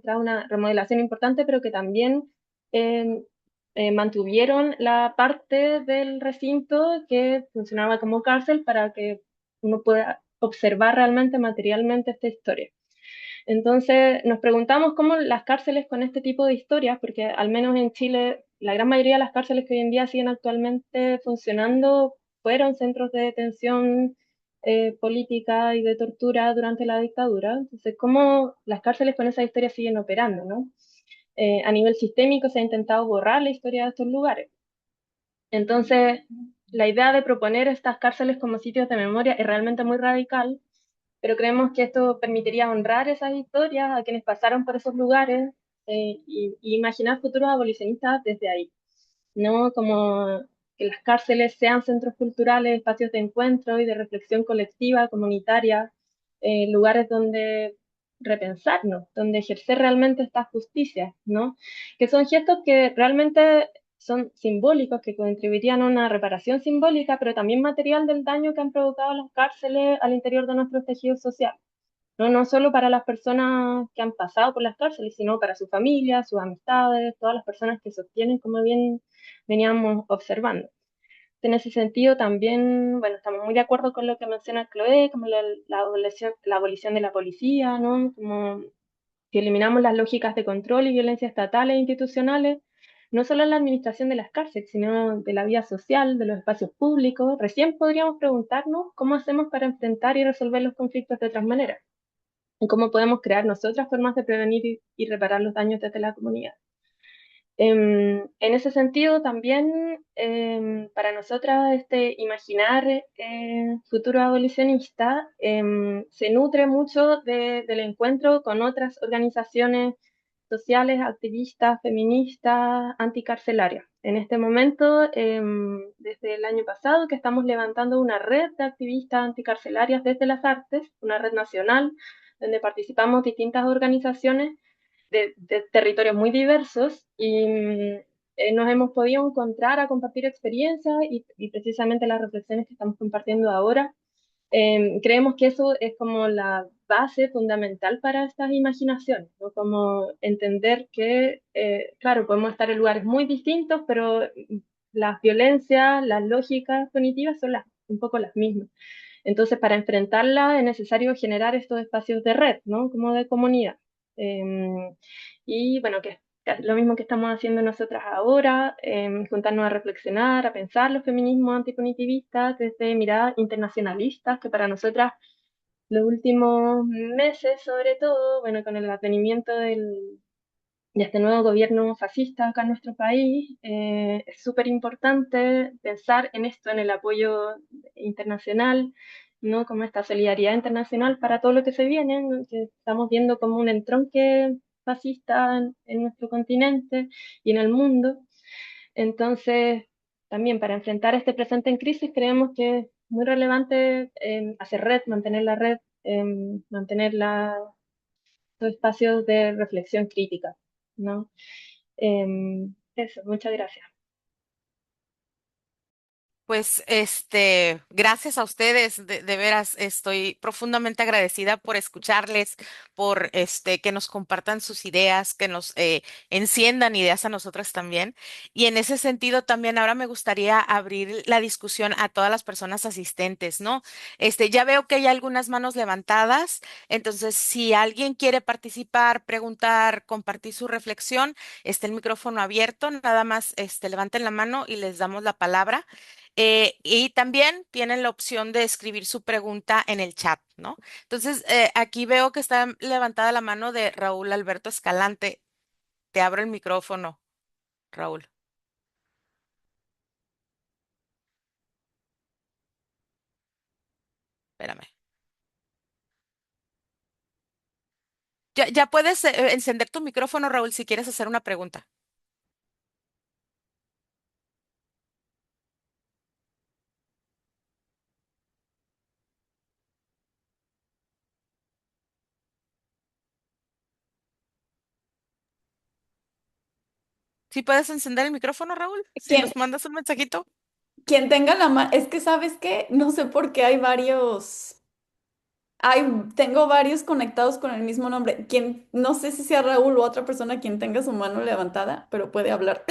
tras una remodelación importante, pero que también eh, mantuvieron la parte del recinto que funcionaba como cárcel para que uno pueda observar realmente materialmente esta historia. Entonces nos preguntamos cómo las cárceles con este tipo de historias, porque al menos en Chile la gran mayoría de las cárceles que hoy en día siguen actualmente funcionando fueron centros de detención política y de tortura durante la dictadura. Entonces, cómo las cárceles con esa historia siguen operando, ¿no? A nivel sistémico se ha intentado borrar la historia de estos lugares. Entonces, la idea de proponer estas cárceles como sitios de memoria es realmente muy radical, pero creemos que esto permitiría honrar esas historias a quienes pasaron por esos lugares y imaginar futuros abolicionistas desde ahí, ¿no? Como que las cárceles sean centros culturales, espacios de encuentro y de reflexión colectiva, comunitaria, lugares donde repensarnos, donde ejercer realmente esta justicia, ¿no? Que son gestos que realmente son simbólicos, que contribuirían a una reparación simbólica, pero también material del daño que han provocado las cárceles al interior de nuestros tejidos sociales. No, no solo para las personas que han pasado por las cárceles, sino para su familia, sus amistades, todas las personas que sostienen, como bien veníamos observando. En ese sentido, también, bueno, estamos muy de acuerdo con lo que menciona Chloé, como la abolición de la policía, ¿no? Como si eliminamos las lógicas de control y violencia estatales e institucionales, no solo en la administración de las cárceles, sino de la vida social, de los espacios públicos, recién podríamos preguntarnos cómo hacemos para enfrentar y resolver los conflictos de otras maneras y cómo podemos crear nosotras formas de prevenir y reparar los daños desde la comunidad. En ese sentido, también para nosotras este imaginar futuro abolicionista se nutre mucho del encuentro con otras organizaciones sociales, activistas, feministas, anticarcelarias. En este momento, desde el año pasado, que estamos levantando una red de activistas anticarcelarias desde las artes, una red nacional, donde participamos distintas organizaciones de territorios muy diversos y nos hemos podido encontrar a compartir experiencias y precisamente las reflexiones que estamos compartiendo ahora. Creemos que eso es como la base fundamental para estas imaginaciones, ¿no? Como entender que, claro, podemos estar en lugares muy distintos, pero las violencias, las lógicas cognitivas son un poco las mismas. Entonces, para enfrentarla es necesario generar estos espacios de red, ¿no? Como de comunidad. Y bueno, que es lo mismo que estamos haciendo nosotras ahora, juntarnos a reflexionar, a pensar los feminismos antipunitivistas desde miradas internacionalistas, que para nosotras los últimos meses, sobre todo, bueno, con el advenimiento de este nuevo gobierno fascista acá en nuestro país, es súper importante pensar en esto, en el apoyo internacional, ¿no? Como esta solidaridad internacional para todo lo que se viene, ¿no? Que estamos viendo como un entronque fascista en nuestro continente y en el mundo. Entonces, también para enfrentar este presente en crisis, creemos que es muy relevante hacer red, mantener la red, mantener los espacios de reflexión crítica, ¿no? Eso, muchas gracias. Pues, gracias a ustedes, de veras, estoy profundamente agradecida por escucharles, por, que nos compartan sus ideas, que nos enciendan ideas a nosotras también. Y en ese sentido, también ahora me gustaría abrir la discusión a todas las personas asistentes, ¿no? Ya veo que hay algunas manos levantadas, entonces, si alguien quiere participar, preguntar, compartir su reflexión, está el micrófono abierto, nada más, levanten la mano y les damos la palabra. Y también tienen la opción de escribir su pregunta en el chat, ¿no? Entonces, aquí veo que está levantada la mano de Raúl Alberto Escalante. Te abro el micrófono, Raúl. Espérame. Ya puedes encender tu micrófono, Raúl, si quieres hacer una pregunta. ¿Sí puedes encender el micrófono, Raúl? Si Quien, nos mandas un mensajito. quien tenga la mano, es que sabes qué, no sé por qué hay tengo varios conectados con el mismo nombre. No sé si sea Raúl u otra persona quien tenga su mano levantada, pero puede hablar.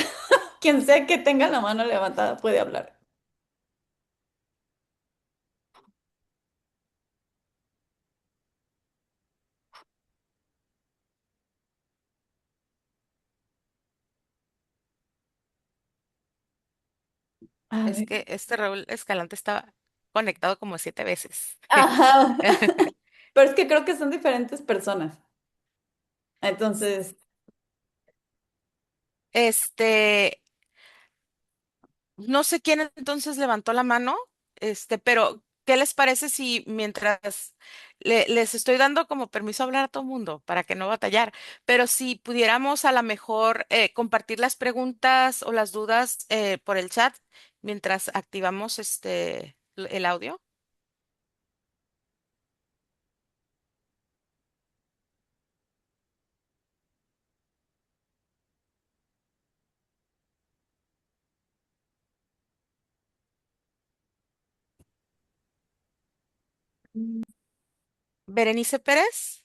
Quien sea que tenga la mano levantada puede hablar. A Es ver. que este Raúl Escalante estaba conectado como 7 veces. Ajá. Pero es que creo que son diferentes personas. Entonces, Este, No sé quién entonces levantó la mano, pero ¿qué les parece si mientras les estoy dando como permiso a hablar a todo mundo para que no batallar, pero si pudiéramos a lo mejor compartir las preguntas o las dudas por el chat mientras activamos el audio? Berenice Pérez.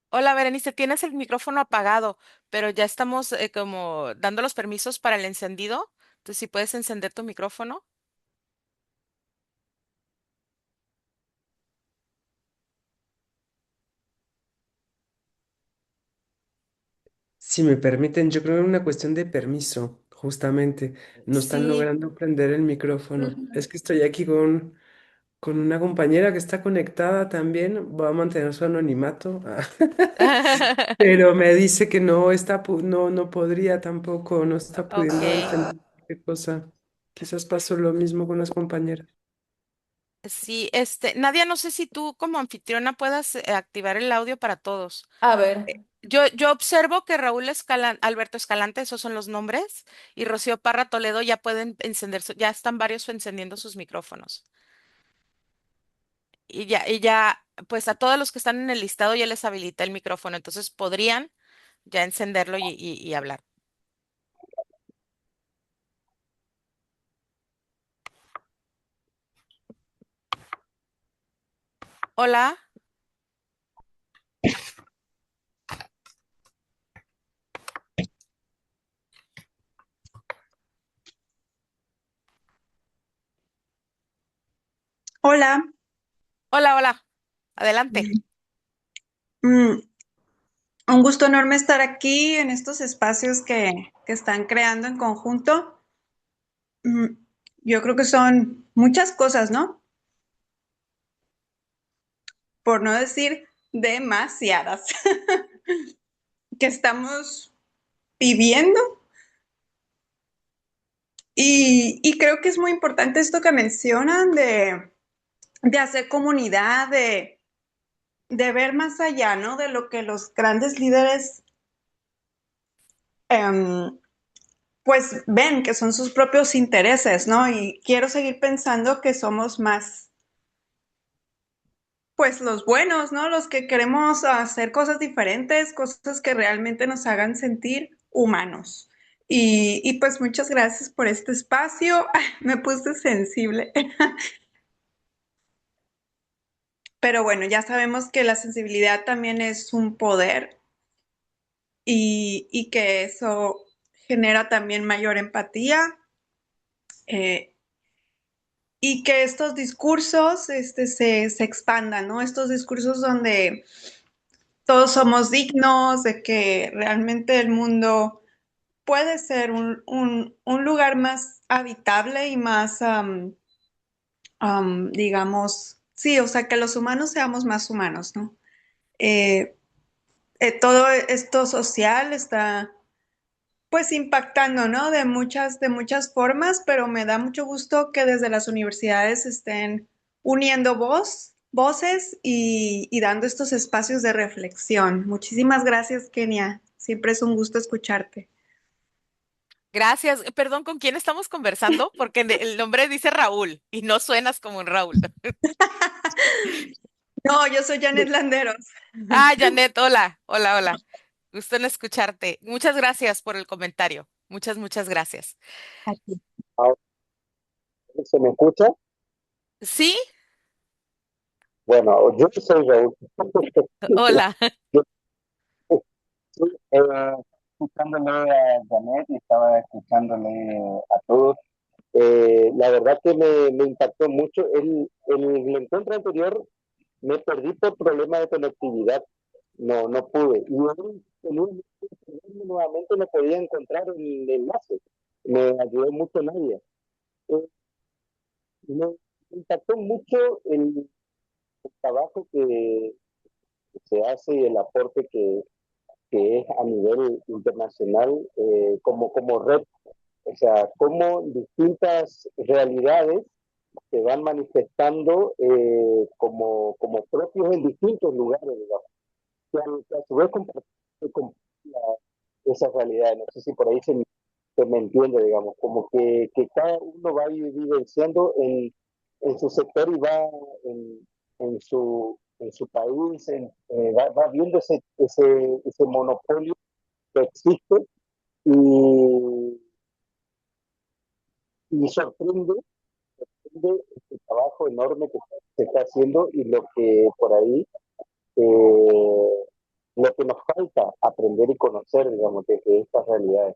Hola, Berenice, tienes el micrófono apagado, pero ya estamos como dando los permisos para el encendido. Entonces, si puedes encender tu micrófono. Si me permiten, yo creo que es una cuestión de permiso, justamente. No están sí. logrando prender el micrófono. Ujú. Es que estoy aquí con una compañera que está conectada también. Va a mantener su anonimato. Pero me dice que no está, no podría tampoco, no está pudiendo Ok. entender qué cosa. Quizás pasó lo mismo con las compañeras. Sí, Nadia, no sé si tú como anfitriona puedas activar el audio para todos. A ver. Yo observo que Alberto Escalante, esos son los nombres, y Rocío Parra Toledo ya pueden encender, ya están varios encendiendo sus micrófonos. y ya, pues a todos los que están en el listado ya les habilité el micrófono, entonces podrían ya encenderlo y hablar. Hola, Hola, hola, hola, adelante. mm, un gusto enorme estar aquí en estos espacios que están creando en conjunto. Mm, Yo creo que son muchas cosas, ¿no? Por no decir demasiadas, que estamos viviendo y creo que es muy importante esto que mencionan de hacer comunidad, de ver más allá, ¿no? De lo que los grandes líderes em, pues ven que son sus propios intereses, ¿no? Y quiero seguir pensando que somos más, pues los buenos, ¿no? Los que queremos hacer cosas diferentes, cosas que realmente nos hagan sentir humanos. Y pues muchas gracias por este espacio. Me puse sensible. Pero bueno, ya sabemos que la sensibilidad también es un poder y que eso genera también mayor empatía. eh, y que estos discursos se expandan, ¿no? Estos discursos donde todos somos dignos, de que realmente el mundo puede ser un lugar más habitable y más, digamos, sí, o sea, que los humanos seamos más humanos, ¿no? Eh, Todo esto social está pues impactando, ¿no? De muchas formas, pero me da mucho gusto que desde las universidades estén uniendo voces y dando estos espacios de reflexión. Muchísimas gracias, Kenia. Siempre es un gusto escucharte. Gracias. Perdón, ¿con quién estamos conversando? Porque el nombre dice Raúl y no suenas como un Raúl. No, yo soy Janet Landeros. Ah, Janet, hola, hola, hola. Gusto en escucharte. Muchas gracias por el comentario. Muchas, muchas gracias. Aquí. Ahora, ¿se me escucha? Sí, Bueno, yo soy Raúl. hola. Yo estoy escuchándole a Janet y estaba escuchándole a todos. La verdad que me impactó mucho. El encuentro anterior me perdí por problema de conectividad. No pude. Y hoy, nuevamente no podía encontrar el enlace. Me ayudó mucho Nadia. Eh, Me impactó mucho el trabajo que se hace y el aporte que es a nivel internacional como red. O sea, cómo distintas realidades se van manifestando como propios en distintos lugares, digamos, que a su vez comparten esas realidades. No sé si por ahí se me entiende, digamos, como que cada uno va vivenciando en su sector y va en su país, va viendo ese monopolio que existe y, y sorprende el trabajo enorme que se está haciendo y lo que por ahí, lo que nos falta aprender y conocer, digamos, de estas realidades.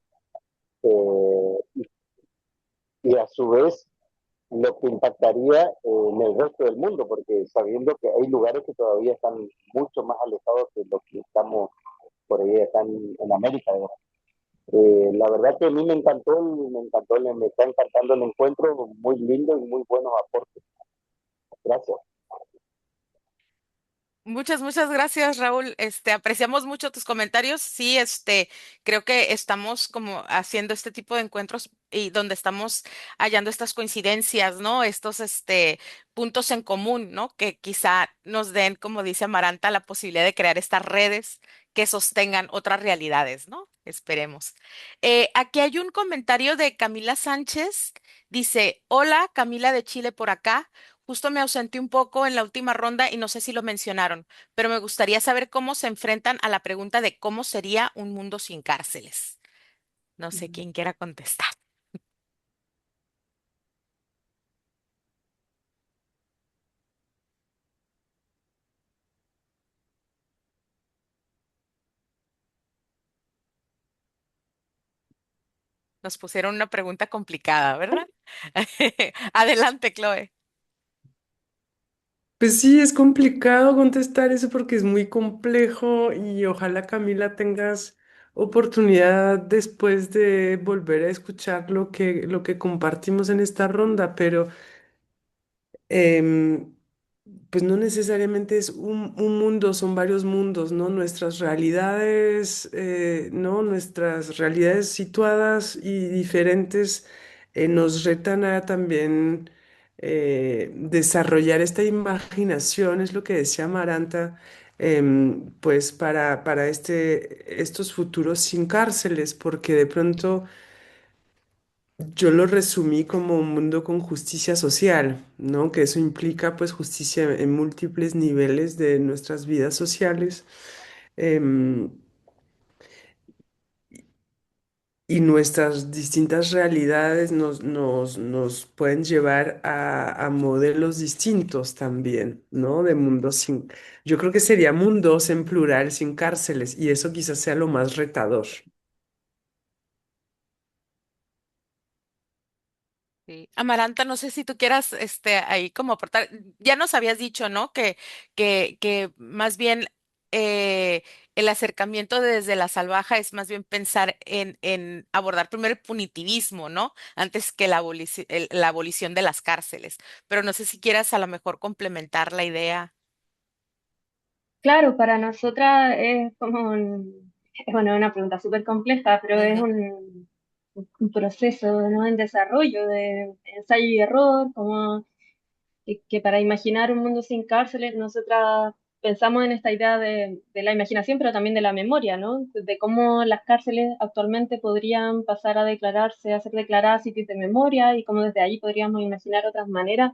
Y a su vez lo que impactaría en el resto del mundo, porque sabiendo que hay lugares que todavía están mucho más alejados de lo que estamos por ahí acá en América. La verdad que a mí me está encantando el encuentro, muy lindo y muy buenos aportes. Gracias. Muchas, muchas gracias, Raúl. Apreciamos mucho tus comentarios. Sí, creo que estamos como haciendo este tipo de encuentros y donde estamos hallando estas coincidencias, ¿no? Estos, puntos en común, ¿no? Que quizá nos den, como dice Amaranta, la posibilidad de crear estas redes que sostengan otras realidades, ¿no? Esperemos. Aquí hay un comentario de Camila Sánchez. Dice, hola, Camila de Chile por acá. Justo me ausenté un poco en la última ronda y no sé si lo mencionaron, pero me gustaría saber cómo se enfrentan a la pregunta de cómo sería un mundo sin cárceles. No sé quién quiera contestar. Nos pusieron una pregunta complicada, ¿verdad? Adelante, Chloe. Pues sí, es complicado contestar eso porque es muy complejo y ojalá Camila tengas oportunidad después de volver a escuchar lo que compartimos en esta ronda, pero em, pues no necesariamente es un mundo, son varios mundos, ¿no? Nuestras realidades, ¿no? Nuestras realidades situadas y diferentes nos retan a también desarrollar esta imaginación, es lo que decía Maranta, pues para estos futuros sin cárceles, porque de pronto yo lo resumí como un mundo con justicia social, ¿no? Que eso implica pues justicia en múltiples niveles de nuestras vidas sociales, em, y nuestras distintas realidades nos pueden llevar a modelos distintos también, ¿no? De mundos sin... Yo creo que sería mundos en plural sin cárceles y eso quizás sea lo más retador. Sí. Amaranta, no sé si tú quieras ahí como aportar. Ya nos habías dicho, ¿no? Que más bien eh, el acercamiento desde la salvaja es más bien pensar en abordar primero el punitivismo, ¿no? Antes que la abolición de las cárceles. Pero no sé si quieras a lo mejor complementar la idea. Claro, para nosotras es como bueno, una pregunta súper compleja, pero es Ujú. un proceso, ¿no? En desarrollo de ensayo y error, como que para imaginar un mundo sin cárceles, nosotras pensamos en esta idea de la imaginación, pero también de la memoria, ¿no? De cómo las cárceles actualmente podrían pasar a declararse, a ser declaradas sitios de memoria y cómo desde ahí podríamos imaginar otras maneras,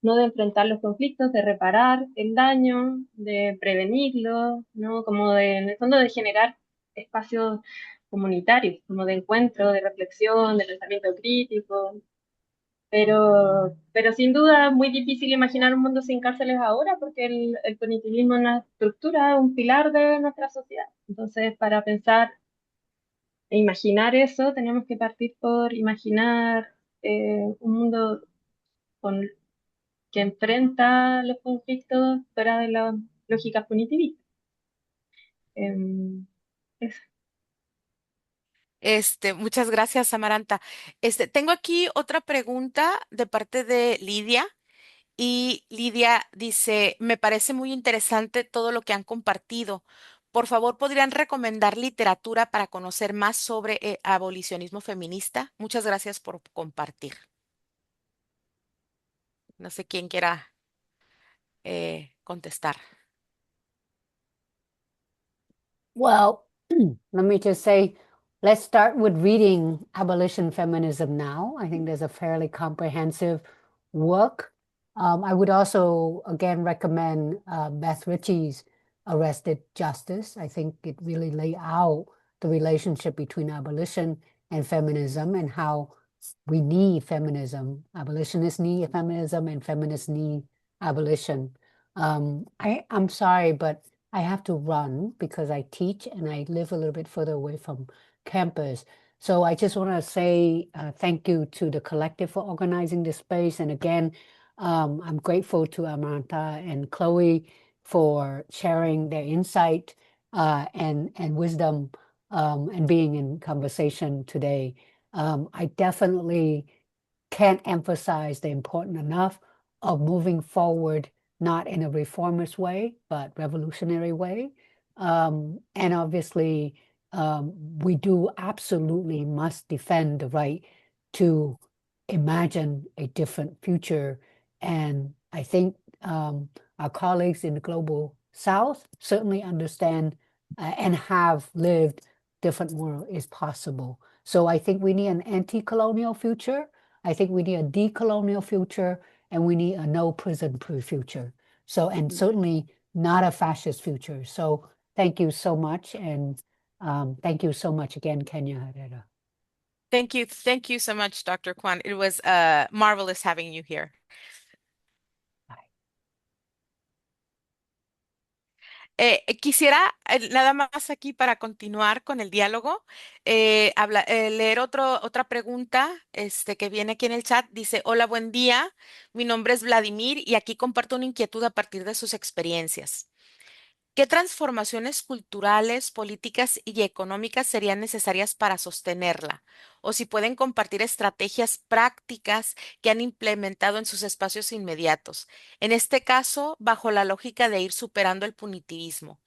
¿no? De enfrentar los conflictos, de reparar el daño, de prevenirlo, ¿no? Como en el fondo de generar espacios comunitarios, como de encuentro, de reflexión, de pensamiento crítico, pero sin duda es muy difícil imaginar un mundo sin cárceles ahora porque el punitivismo es una estructura, es un pilar de nuestra sociedad. Entonces, para pensar e imaginar eso, tenemos que partir por imaginar un mundo con, que enfrenta los conflictos fuera de las lógicas punitivistas. Em, eso. Muchas gracias, Amaranta. Tengo aquí otra pregunta de parte de Lidia. Y Lidia dice, me parece muy interesante todo lo que han compartido. Por favor, ¿podrían recomendar literatura para conocer más sobre abolicionismo feminista? Muchas gracias por compartir. No sé quién quiera contestar. Well, let me just say, let's start with reading Abolition Feminism Now. I think there's a fairly comprehensive work. I would also, again, recommend Beth Ritchie's Arrested Justice. I think it really lay out the relationship between abolition and feminism and how we need feminism. Abolitionists need feminism and feminists need abolition. I'm sorry, but I have to run because I teach and I live a little bit further away from campus. So I just want to say thank you to the collective for organizing this space. And again, I'm grateful to Amanta and Chloe for sharing their insight and wisdom and being in conversation today. I definitely can't emphasize the importance enough of moving forward, not in a reformist way, but revolutionary way. And obviously, we do absolutely must defend the right to imagine a different future. And I think our colleagues in the global South certainly understand and have lived different world is possible. So I think we need an anti-colonial future. I think we need a decolonial future, and we need a no prison future. So, and certainly not a fascist future. So thank you so much. And thank you so much again, Kenya Herrera. Thank you. Thank you so much, Dr. Kwan. It was marvelous having you here. Quisiera nada más aquí para continuar con el diálogo, leer otra pregunta que viene aquí en el chat. Dice, hola, buen día. Mi nombre es Vladimir y aquí comparto una inquietud a partir de sus experiencias. ¿Qué transformaciones culturales, políticas y económicas serían necesarias para sostenerla? O si pueden compartir estrategias prácticas que han implementado en sus espacios inmediatos. En este caso, bajo la lógica de ir superando el punitivismo.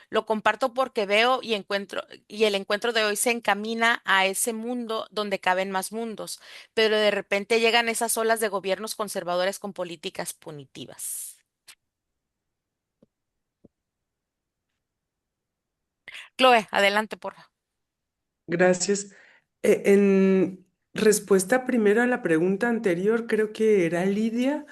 Lo comparto porque veo y el encuentro de hoy se encamina a ese mundo donde caben más mundos, pero de repente llegan esas olas de gobiernos conservadores con políticas punitivas. Chloe, adelante, por favor. Gracias. En respuesta primero a la pregunta anterior, creo que era Lidia.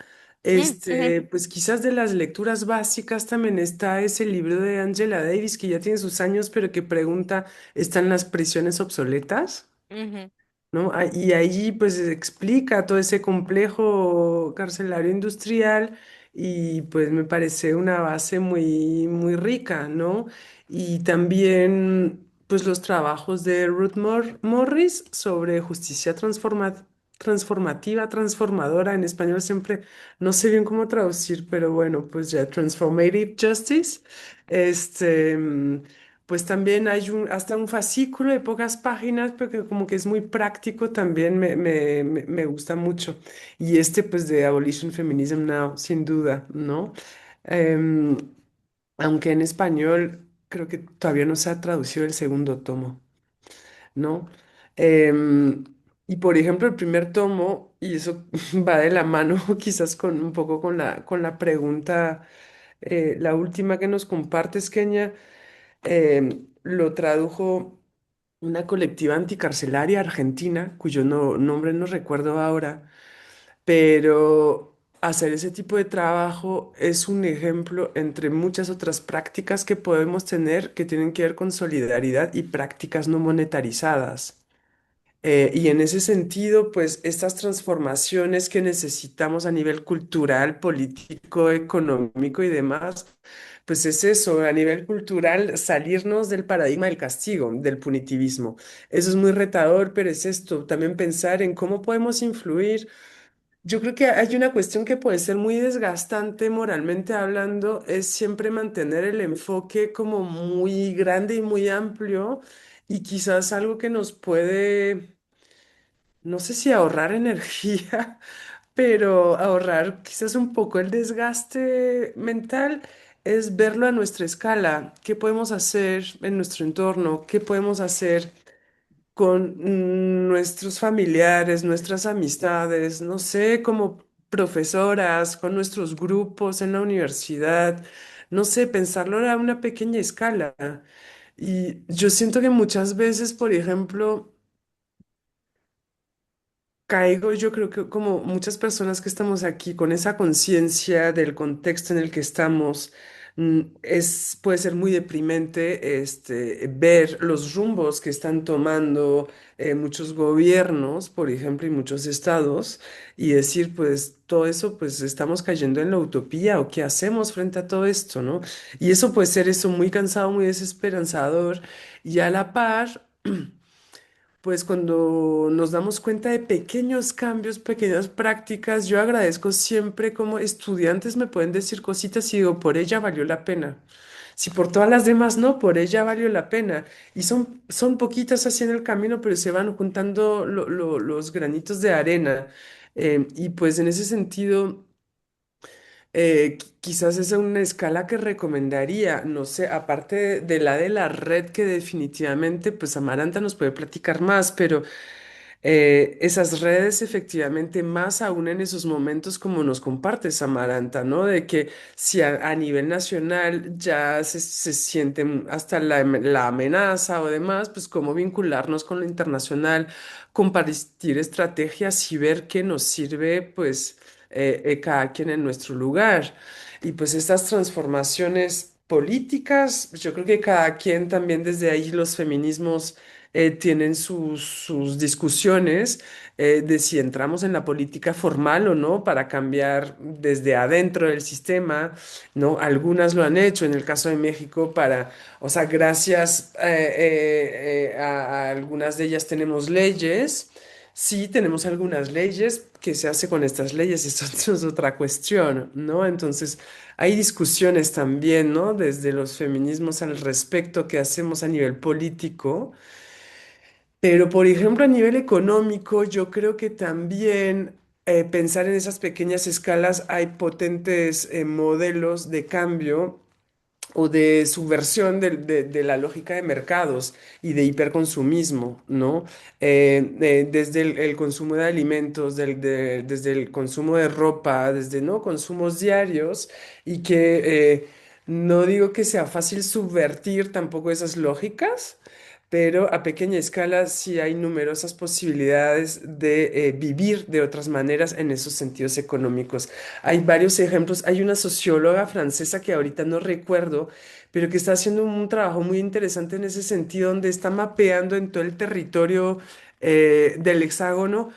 Ujú. Pues quizás de las lecturas básicas también está ese libro de Angela Davis que ya tiene sus años, pero que pregunta, ¿están las prisiones obsoletas? Ujú. ¿No? Y ahí pues explica todo ese complejo carcelario industrial y pues me parece una base muy rica, ¿no? Y también pues los trabajos de Ruth Morris sobre justicia transformativa, transformadora, en español siempre no sé bien cómo traducir, pero bueno, pues ya Transformative Justice. Este... mm, pues también hay hasta un fascículo de pocas páginas, pero que como que es muy práctico, también me gusta mucho. Y pues de Abolition Feminism Now, sin duda, ¿no? Em, Aunque en español creo que todavía no se ha traducido el segundo tomo, ¿no? Em, y por ejemplo, el primer tomo, y eso va de la mano quizás con un poco con la pregunta, la última que nos compartes, Kenia. Lo tradujo una colectiva anticarcelaria argentina, cuyo nombre no recuerdo ahora, pero hacer ese tipo de trabajo es un ejemplo entre muchas otras prácticas que podemos tener que tienen que ver con solidaridad y prácticas no monetarizadas. Y en ese sentido, pues estas transformaciones que necesitamos a nivel cultural, político, económico y demás, pues es eso, a nivel cultural, salirnos del paradigma del castigo, del punitivismo. Eso es muy retador, pero es esto, también pensar en cómo podemos influir. Yo creo que hay una cuestión que puede ser muy desgastante moralmente hablando, es siempre mantener el enfoque como muy grande y muy amplio y quizás algo que nos puede, no sé si ahorrar energía, pero ahorrar quizás un poco el desgaste mental es verlo a nuestra escala. ¿Qué podemos hacer en nuestro entorno? ¿Qué podemos hacer con nuestros familiares, nuestras amistades? No sé, como profesoras, con nuestros grupos en la universidad. No sé, pensarlo a una pequeña escala. Y yo siento que muchas veces, por ejemplo, caigo, yo creo que como muchas personas que estamos aquí con esa conciencia del contexto en el que estamos, puede ser muy deprimente ver los rumbos que están tomando muchos gobiernos, por ejemplo, y muchos estados, y decir, pues todo eso, pues estamos cayendo en la utopía, o qué hacemos frente a todo esto, ¿no? Y eso puede ser eso muy cansado, muy desesperanzador, y a la par. Pues cuando nos damos cuenta de pequeños cambios, pequeñas prácticas, yo agradezco siempre como estudiantes me pueden decir cositas y digo, por ella valió la pena. Si por todas las demás no, por ella valió la pena. Y son poquitas así en el camino, pero se van juntando los granitos de arena. Y pues en ese sentido... quizás esa es una escala que recomendaría, no sé, aparte de la red que definitivamente, pues Amaranta nos puede platicar más, pero esas redes efectivamente, más aún en esos momentos como nos compartes, Amaranta, ¿no? De que si a nivel nacional ya se sienten hasta la amenaza o demás, pues cómo vincularnos con lo internacional, compartir estrategias y ver qué nos sirve, pues cada quien en nuestro lugar. Y pues estas transformaciones políticas, yo creo que cada quien también desde ahí los feminismos tienen sus discusiones de si entramos en la política formal o no para cambiar desde adentro del sistema, ¿no? Algunas lo han hecho en el caso de México para, o sea, gracias a algunas de ellas tenemos leyes. Sí, tenemos algunas leyes. ¿Qué se hace con estas leyes? Eso es otra cuestión, ¿no? Entonces, hay discusiones también, ¿no? Desde los feminismos al respecto que hacemos a nivel político. Pero, por ejemplo, a nivel económico, yo creo que también pensar en esas pequeñas escalas hay potentes modelos de cambio o de subversión de la lógica de mercados y de hiperconsumismo, ¿no? Desde el consumo de alimentos, desde el consumo de ropa, desde no consumos diarios y que no digo que sea fácil subvertir tampoco esas lógicas. Pero a pequeña escala sí hay numerosas posibilidades de vivir de otras maneras en esos sentidos económicos. Hay varios ejemplos. Hay una socióloga francesa que ahorita no recuerdo, pero que está haciendo un trabajo muy interesante en ese sentido, donde está mapeando en todo el territorio del hexágono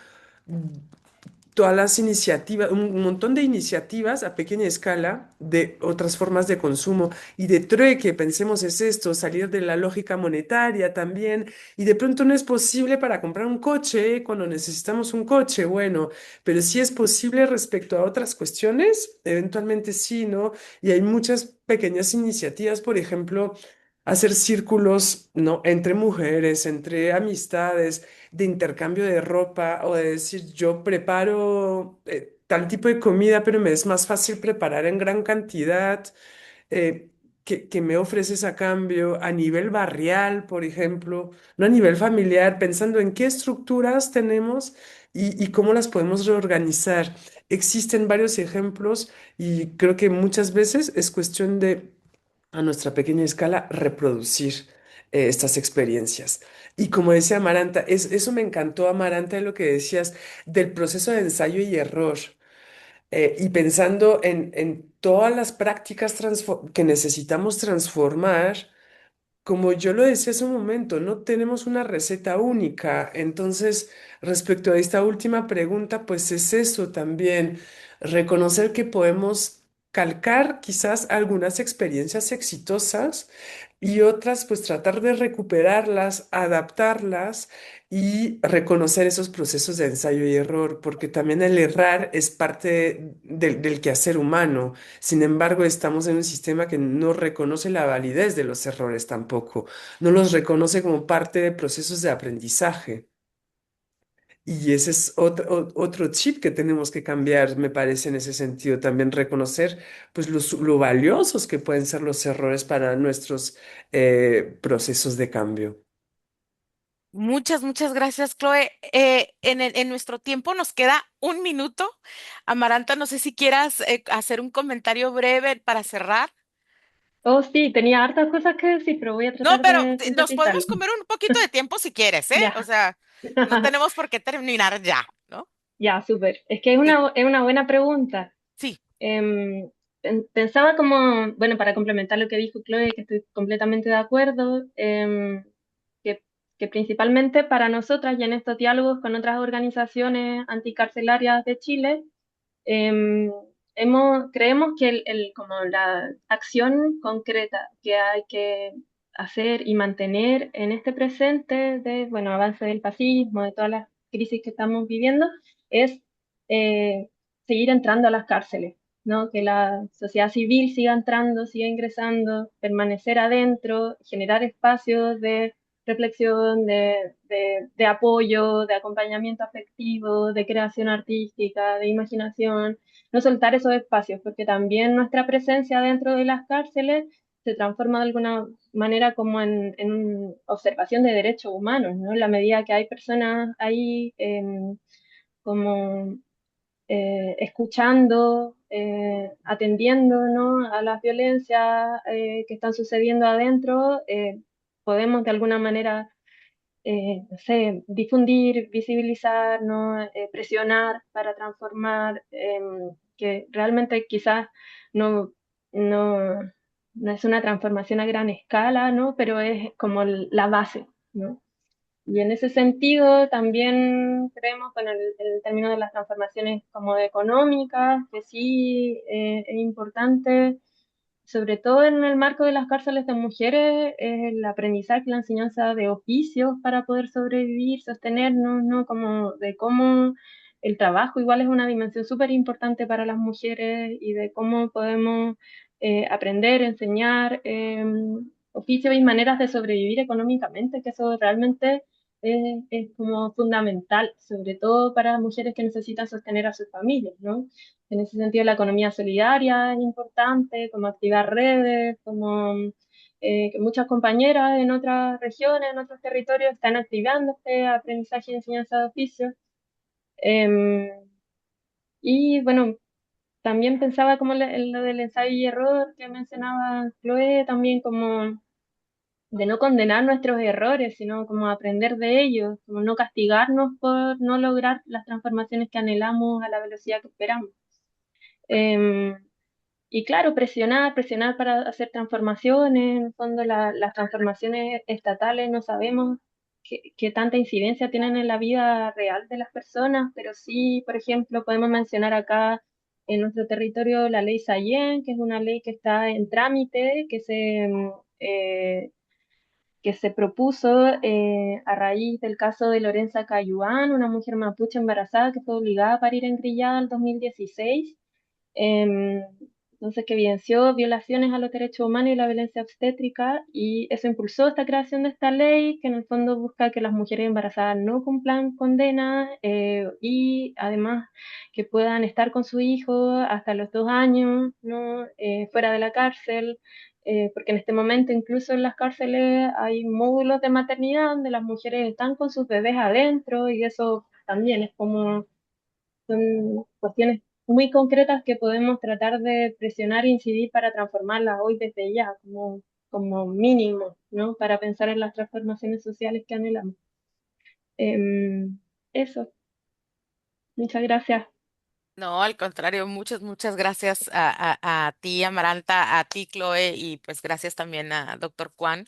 todas las iniciativas, un montón de iniciativas a pequeña escala de otras formas de consumo y de trueque, pensemos es esto, salir de la lógica monetaria también, y de pronto no es posible para comprar un coche cuando necesitamos un coche, bueno, pero sí es posible respecto a otras cuestiones, eventualmente sí, ¿no? Y hay muchas pequeñas iniciativas, por ejemplo, hacer círculos, ¿no? Entre mujeres, entre amistades de intercambio de ropa o de decir, yo preparo tal tipo de comida, pero me es más fácil preparar en gran cantidad. eh, que me ofreces a cambio a nivel barrial, por ejemplo, no a nivel familiar, pensando en qué estructuras tenemos y cómo las podemos reorganizar. Existen varios ejemplos y creo que muchas veces es cuestión de a nuestra pequeña escala, reproducir estas experiencias. Y como decía Amaranta, eso me encantó, Amaranta, de lo que decías del proceso de ensayo y error. Y pensando en todas las prácticas que necesitamos transformar, como yo lo decía hace un momento, no tenemos una receta única. Entonces, respecto a esta última pregunta, pues es eso también, reconocer que podemos calcar quizás algunas experiencias exitosas y otras, pues tratar de recuperarlas, adaptarlas y reconocer esos procesos de ensayo y error, porque también el errar es parte del quehacer humano. Sin embargo, estamos en un sistema que no reconoce la validez de los errores tampoco, no los reconoce como parte de procesos de aprendizaje. Y ese es otro chip que tenemos que cambiar, me parece, en ese sentido, también reconocer pues lo valiosos que pueden ser los errores para nuestros procesos de cambio. Muchas, muchas gracias, Chloe. En nuestro tiempo nos queda un minuto. Amaranta, no sé si quieras hacer un comentario breve para cerrar. Oh, sí, tenía hartas cosas que decir, pero voy a No, tratar pero de nos sintetizarlo. podemos comer un poquito de tiempo si quieres, ¿eh? O Ya. sea, no tenemos por qué terminar ya, ¿no? Ya, súper. Es que Sí, es una buena pregunta. sí. Pensaba como, bueno, para complementar lo que dijo Chloe, que estoy completamente de acuerdo, que, que principalmente para nosotras y en estos diálogos con otras organizaciones anticarcelarias de Chile, em, creemos que como la acción concreta que hay que hacer y mantener en este presente de, bueno, avance del fascismo, de todas las crisis que estamos viviendo, es eh, seguir entrando a las cárceles, ¿no? Que la sociedad civil siga entrando, siga ingresando, permanecer adentro, generar espacios de reflexión, de apoyo, de acompañamiento afectivo, de creación artística, de imaginación, no soltar esos espacios, porque también nuestra presencia dentro de las cárceles se transforma de alguna manera como en observación de derechos humanos, ¿no? En la medida que hay personas ahí como escuchando, atendiendo, ¿no? a las violencias que están sucediendo adentro, podemos de alguna manera, no sé, difundir, visibilizar, ¿no? Presionar para transformar, que realmente quizás no, no, no es una transformación a gran escala, ¿no? Pero es como la base, ¿no? Y en ese sentido también creemos con el término de las transformaciones como económicas, que sí es importante, sobre todo en el marco de las cárceles de mujeres, el aprendizaje, la enseñanza de oficios para poder sobrevivir, sostenernos, ¿no? Como de cómo el trabajo igual es una dimensión súper importante para las mujeres y de cómo podemos aprender, enseñar oficios y maneras de sobrevivir económicamente, que eso realmente es como fundamental, sobre todo para mujeres que necesitan sostener a sus familias, ¿no? En ese sentido, la economía solidaria es importante, como activar redes, como que muchas compañeras en otras regiones, en otros territorios, están activando este aprendizaje y enseñanza de oficios. Em, y bueno, también pensaba como en lo del ensayo y error que mencionaba Chloe, también como de no condenar nuestros errores, sino como aprender de ellos, como no castigarnos por no lograr las transformaciones que anhelamos a la velocidad que esperamos. Em, y claro, presionar, presionar para hacer transformaciones. En el fondo, las transformaciones estatales no sabemos qué tanta incidencia tienen en la vida real de las personas, pero sí, por ejemplo, podemos mencionar acá en nuestro territorio la ley Sayén, que es una ley que está en trámite, eh, que se propuso a raíz del caso de Lorenza Cayuán, una mujer mapuche embarazada que fue obligada a parir en Grillada en 2016. em, entonces, que evidenció violaciones a los derechos humanos y la violencia obstétrica, y eso impulsó esta creación de esta ley, que en el fondo busca que las mujeres embarazadas no cumplan condena y además que puedan estar con su hijo hasta los 2 años, ¿no? Fuera de la cárcel. Porque en este momento incluso en las cárceles hay módulos de maternidad donde las mujeres están con sus bebés adentro, y eso también es como son cuestiones muy concretas que podemos tratar de presionar e incidir para transformarlas hoy desde ya, como mínimo, ¿no? Para pensar en las transformaciones sociales que anhelamos. Eso, muchas gracias. No, al contrario, muchas gracias a ti, Amaranta, a ti, Chloe, y pues gracias también a doctor Juan.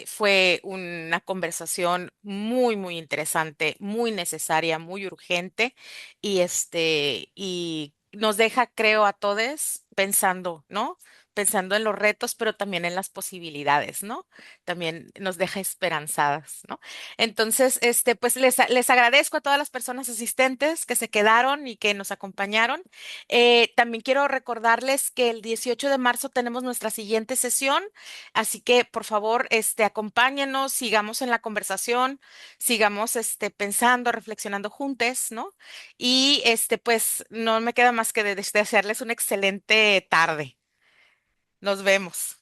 Fue una conversación muy interesante, muy necesaria, muy urgente, y nos deja, creo, a todos pensando, ¿no? Pensando en los retos, pero también en las posibilidades, ¿no? También nos deja esperanzadas, ¿no? Entonces, pues les agradezco a todas las personas asistentes que se quedaron y que nos acompañaron. También quiero recordarles que el 18 de marzo tenemos nuestra siguiente sesión, así que por favor, acompáñenos, sigamos en la conversación, sigamos, pensando, reflexionando juntos, ¿no? Y, pues no me queda más que desearles una excelente tarde. Nos vemos.